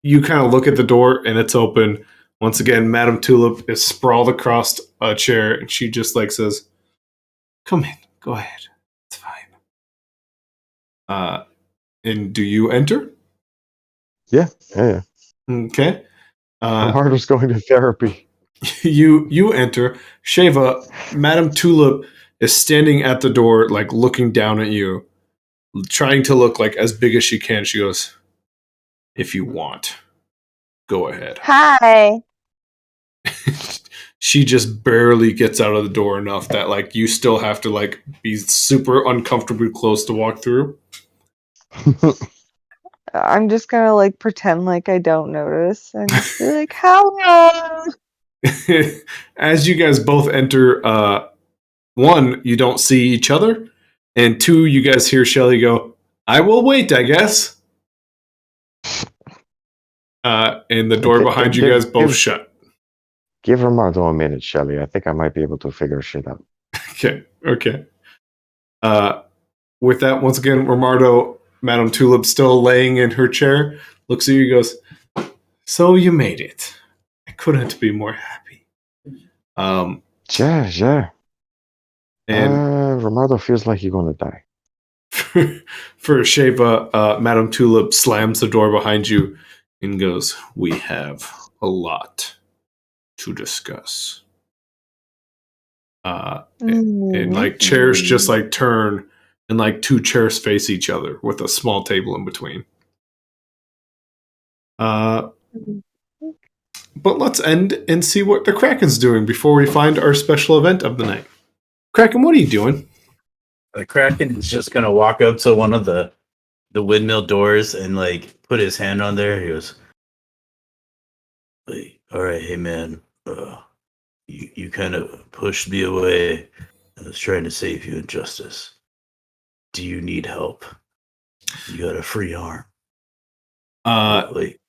you kind of look at the door and it's open. Once again, Madame Tulip is sprawled across a chair and she just says, come in, go ahead. It's fine. And do you enter? Yeah. Okay. Romardo's going to therapy. You enter. Shava, Madame Tulip is standing at the door, looking down at you, trying to look as big as she can. She goes, if you want, go ahead. Hi. She just barely gets out of the door enough that you still have to be super uncomfortably close to walk through. I'm just gonna pretend like I don't notice and just be like, hello. As you guys both enter, one, you don't see each other, and two, you guys hear Shelly go, I will wait, I guess. And the door behind you guys both shut. Give Romardo a minute, Shelly. I think I might be able to figure shit out. Okay. With that, once again, Romardo, Madame Tulip, still laying in her chair, looks at you and goes, "So you made it. I couldn't be more happy." Yeah. And Romardo feels like he's gonna die. for Sheva, Madame Tulip slams the door behind you and goes, "We have a lot to discuss." And like chairs just like turn and like two chairs face each other with a small table in between. But let's end and see what the Kraken's doing before we find our special event of the night. Kraken, what are you doing? The Kraken is just gonna walk up to one of the windmill doors and like put his hand on there. He goes, "Hey, all right, hey man, you kind of pushed me away. I was trying to save you in justice. Do you need help? You got a free arm." Like,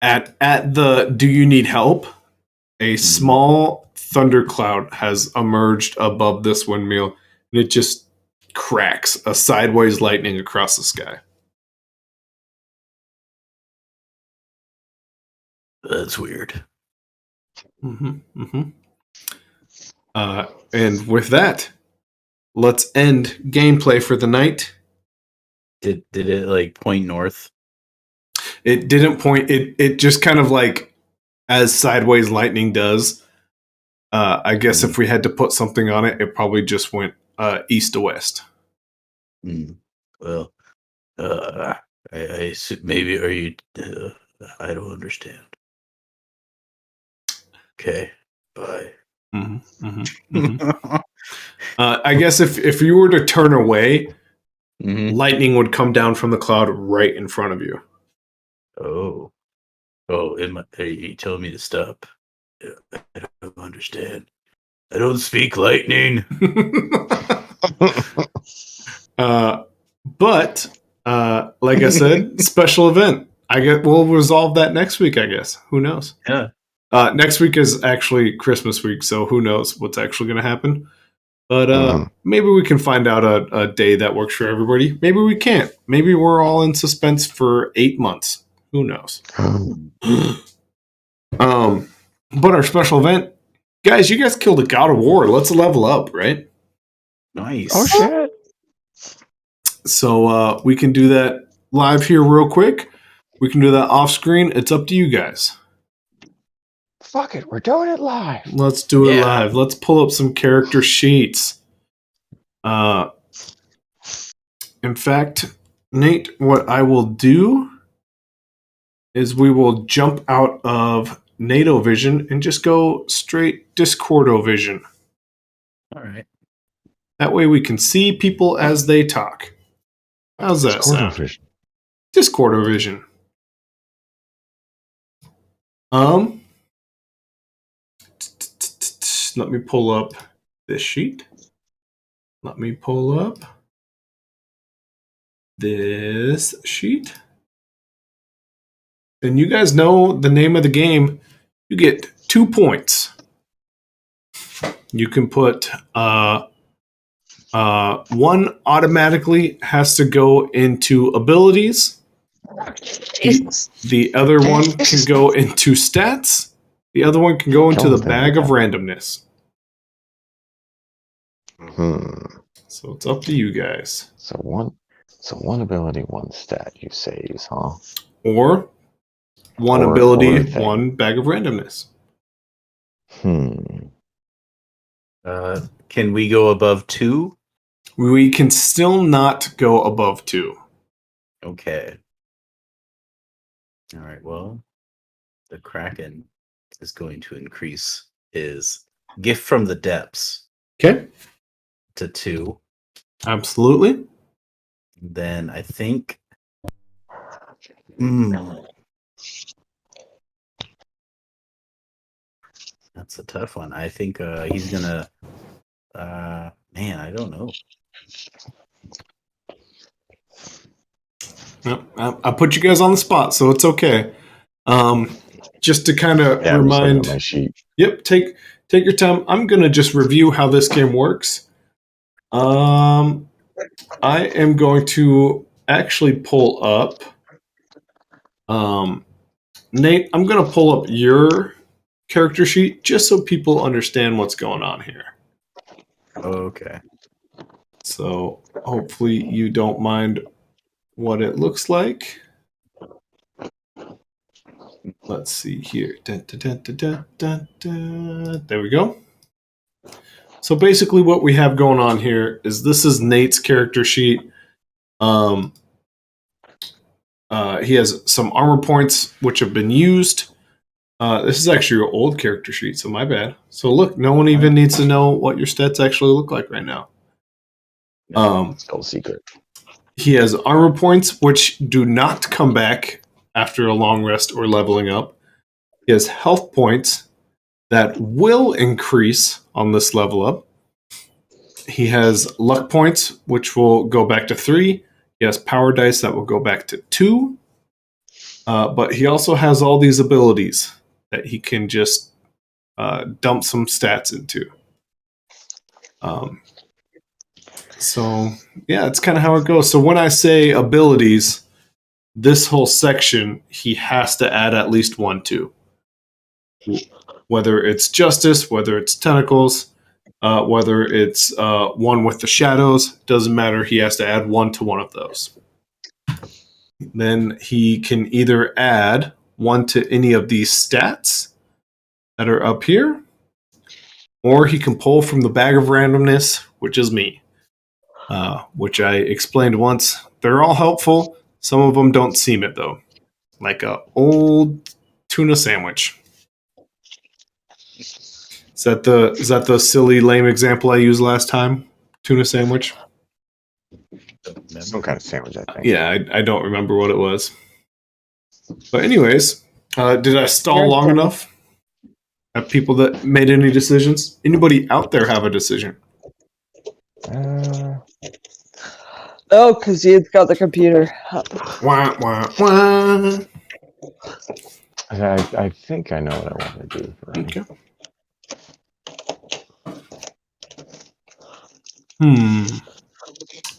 At the "Do you need help?" a small thundercloud has emerged above this windmill, and it just cracks a sideways lightning across the sky. that's weird. And with that, let's end gameplay for the night. Did it like point north? It didn't point. It just kind of like as sideways lightning does. I guess if we had to put something on it, it probably just went east to west. Well, I maybe are you? I don't understand. Okay, bye. I guess if you were to turn away, Mhm. lightning would come down from the cloud right in front of you. Oh, are you telling me to stop? I don't understand. I don't speak lightning. But like I said, special event. I guess we'll resolve that next week. I guess. Who knows? Yeah. Next week is actually Christmas week, so who knows what's actually going to happen. But maybe we can find out a day that works for everybody. Maybe we can't. Maybe we're all in suspense for 8 months. Who knows? But our special event, guys, you guys killed a God of War. Let's level up, right? Nice. Oh shit! So we can do that live here real quick. We can do that off screen. It's up to you guys. Fuck it, we're doing it live. Let's do it Yeah. live. Let's pull up some character sheets. In fact, Nate, what I will do is we will jump out of NATO Vision and just go straight Discordo Vision. All right. That way we can see people as they talk. How's that sound? Vision. Discordo Vision. Let me pull up this sheet. Let me pull up this sheet. And you guys know the name of the game. You get 2 points. You can put one automatically has to go into abilities. The other one can go into stats. The other one can go into the bag of randomness. So it's up to you guys. So one ability, one stat. You says, huh? Or one Or ability, thing. one bag of randomness. Can we go above 2? We can still not go above 2. Okay. All right. Well, the Kraken is going to increase his gift from the depths Okay. to 2. Absolutely. Then I think. That's a tough one. I think he's gonna. Man, I don't know. I put you guys on the spot, so it's okay. just to kind of Yeah, I'm just looking remind. at my sheet. Yep, take your time. I'm gonna just review how this game works. I am going to actually pull up. Nate, I'm gonna pull up your character sheet just so people understand what's going on here. Okay. So hopefully you don't mind what it looks like. Let's see here. Dun, dun, dun, dun, dun, dun. There we go. So basically what we have going on here is this is Nate's character sheet. He has some armor points which have been used. This is actually your old character sheet, so my bad. So look, no one even needs to know what your stats actually look like right now. Still a secret. He has armor points which do not come back after a long rest or leveling up. He has health points that will increase on this level up. He has luck points which will go back to 3. He has power dice that will go back to 2. But he also has all these abilities that he can just dump some stats into. So, yeah, it's kind of how it goes. So when I say abilities, this whole section, he has to add at least 1 to. Whether it's justice, whether it's tentacles, whether it's one with the shadows, doesn't matter. He has to add 1 to one of those. Then he can either add 1 to any of these stats that are up here, or he can pull from the bag of randomness, which is me, which I explained once. They're all helpful. Some of them don't seem it, though. Like a old tuna sandwich. Is that the silly, lame example I used last time? Tuna sandwich? Some kind of sandwich, I think. Yeah, I don't remember what it was. But anyways, did I stall long enough? Have people that made any decisions? Anybody out there have a decision? Oh, because you've got the computer. Wah, wah, wah. I think I know what I want to do. Okay.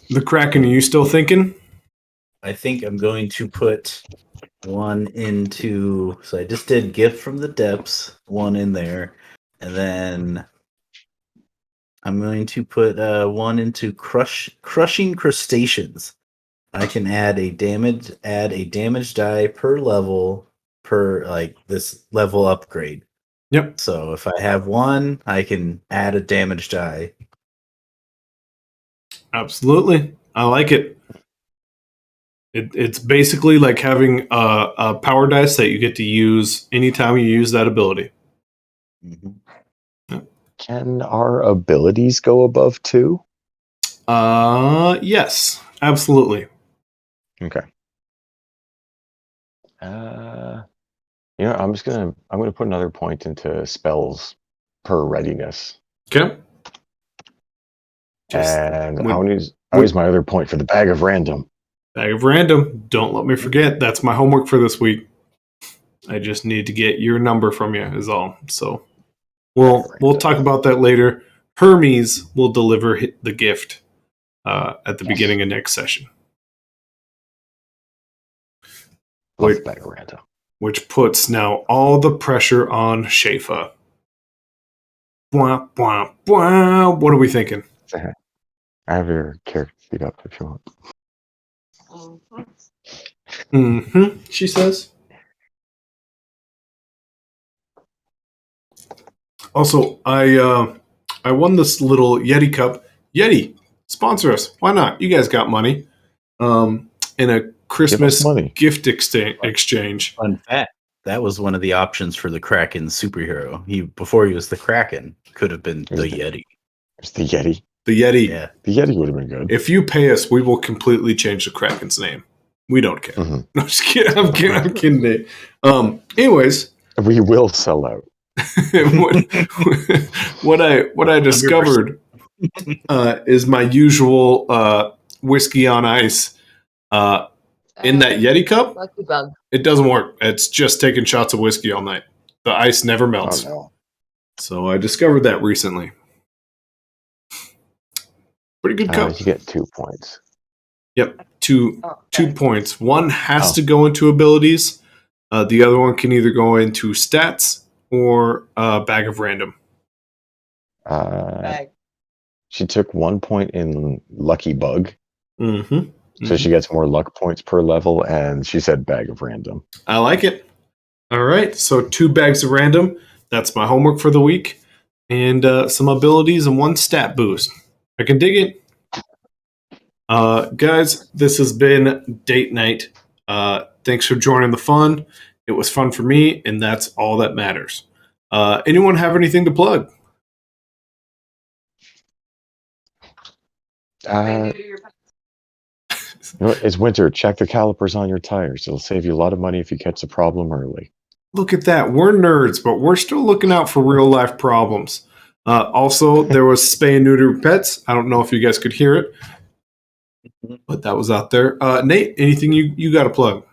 The Kraken, are you still thinking? I think I'm going to put 1 into. So I just did Gift from the Depths, 1 in there, and then I'm going to put 1 into Crushing Crustaceans. I can add a damage die per level per this level upgrade. Yep. So if I have 1, I can add a damage die. Absolutely. I like it. It's basically like having a power dice that you get to use anytime you use that ability. Mm-hmm. Can our abilities go above 2? Yes, absolutely. Okay. I'm gonna put another point into spells per readiness. Okay. And I'll use my other point for the bag of random. Bag of random. Don't let me forget. That's my homework for this week. I just need to get your number from you is all. So we'll talk about that later. Hermes will deliver the gift at the beginning of next session. Which puts now all the pressure on Shafa. Bwah, bwah, bwah. What are we thinking? I have your character sheet up if you want. Mm-hmm, she says. Also, I won this little Yeti cup. Yeti, sponsor us. Why not? You guys got money. In a Christmas gift exchange. Fun fact: that was one of the options for the Kraken superhero. Before he was the Kraken, could have been the Yeti. It's the Yeti. The Yeti. Yeah. The Yeti would have been good. If you pay us, we will completely change the Kraken's name. We don't care. Mm-hmm. No, just kidding. I'm kidding. Nate. Anyways, we will sell out. what I discovered is my usual whiskey on ice. in that Yeti cup, Lucky bug. it doesn't work. It's just taking shots of whiskey all night. The ice never melts. Oh no. So I discovered that recently. Pretty good cup. You get 2 points. Yep, two Okay. points. One has Oh. to go into abilities. The other one can either go into stats or bag of random. Bag. She took 1 point in Lucky Bug, Mm-hmm. so she gets more luck points per level, and she said bag of random. I like it. All right, so 2 bags of random. That's my homework for the week. And some abilities and 1 stat boost. I can dig it. Guys, this has been Date Night. Thanks for joining the fun. It was fun for me, and that's all that matters. Anyone have anything to plug? You know what? It's winter. Check the calipers on your tires. It'll save you a lot of money if you catch the problem early. Look at that. We're nerds, but we're still looking out for real life problems. Also, there was spay and neuter pets. I don't know if you guys could hear it, but that was out there. Nate, anything you got to plug?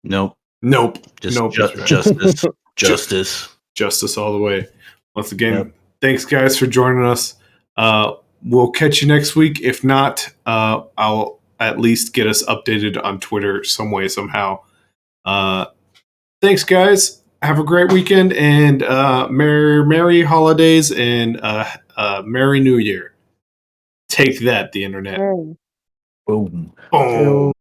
Nope. Nope. Just Nope. justice. Justice. Justice all the way. Once again, Yep. Thanks guys for joining us. We'll catch you next week. If not, I'll at least get us updated on Twitter some way, somehow. Thanks guys. Have a great weekend and merry holidays and Merry New Year. Take that, the internet. Mm. Boom. Boom.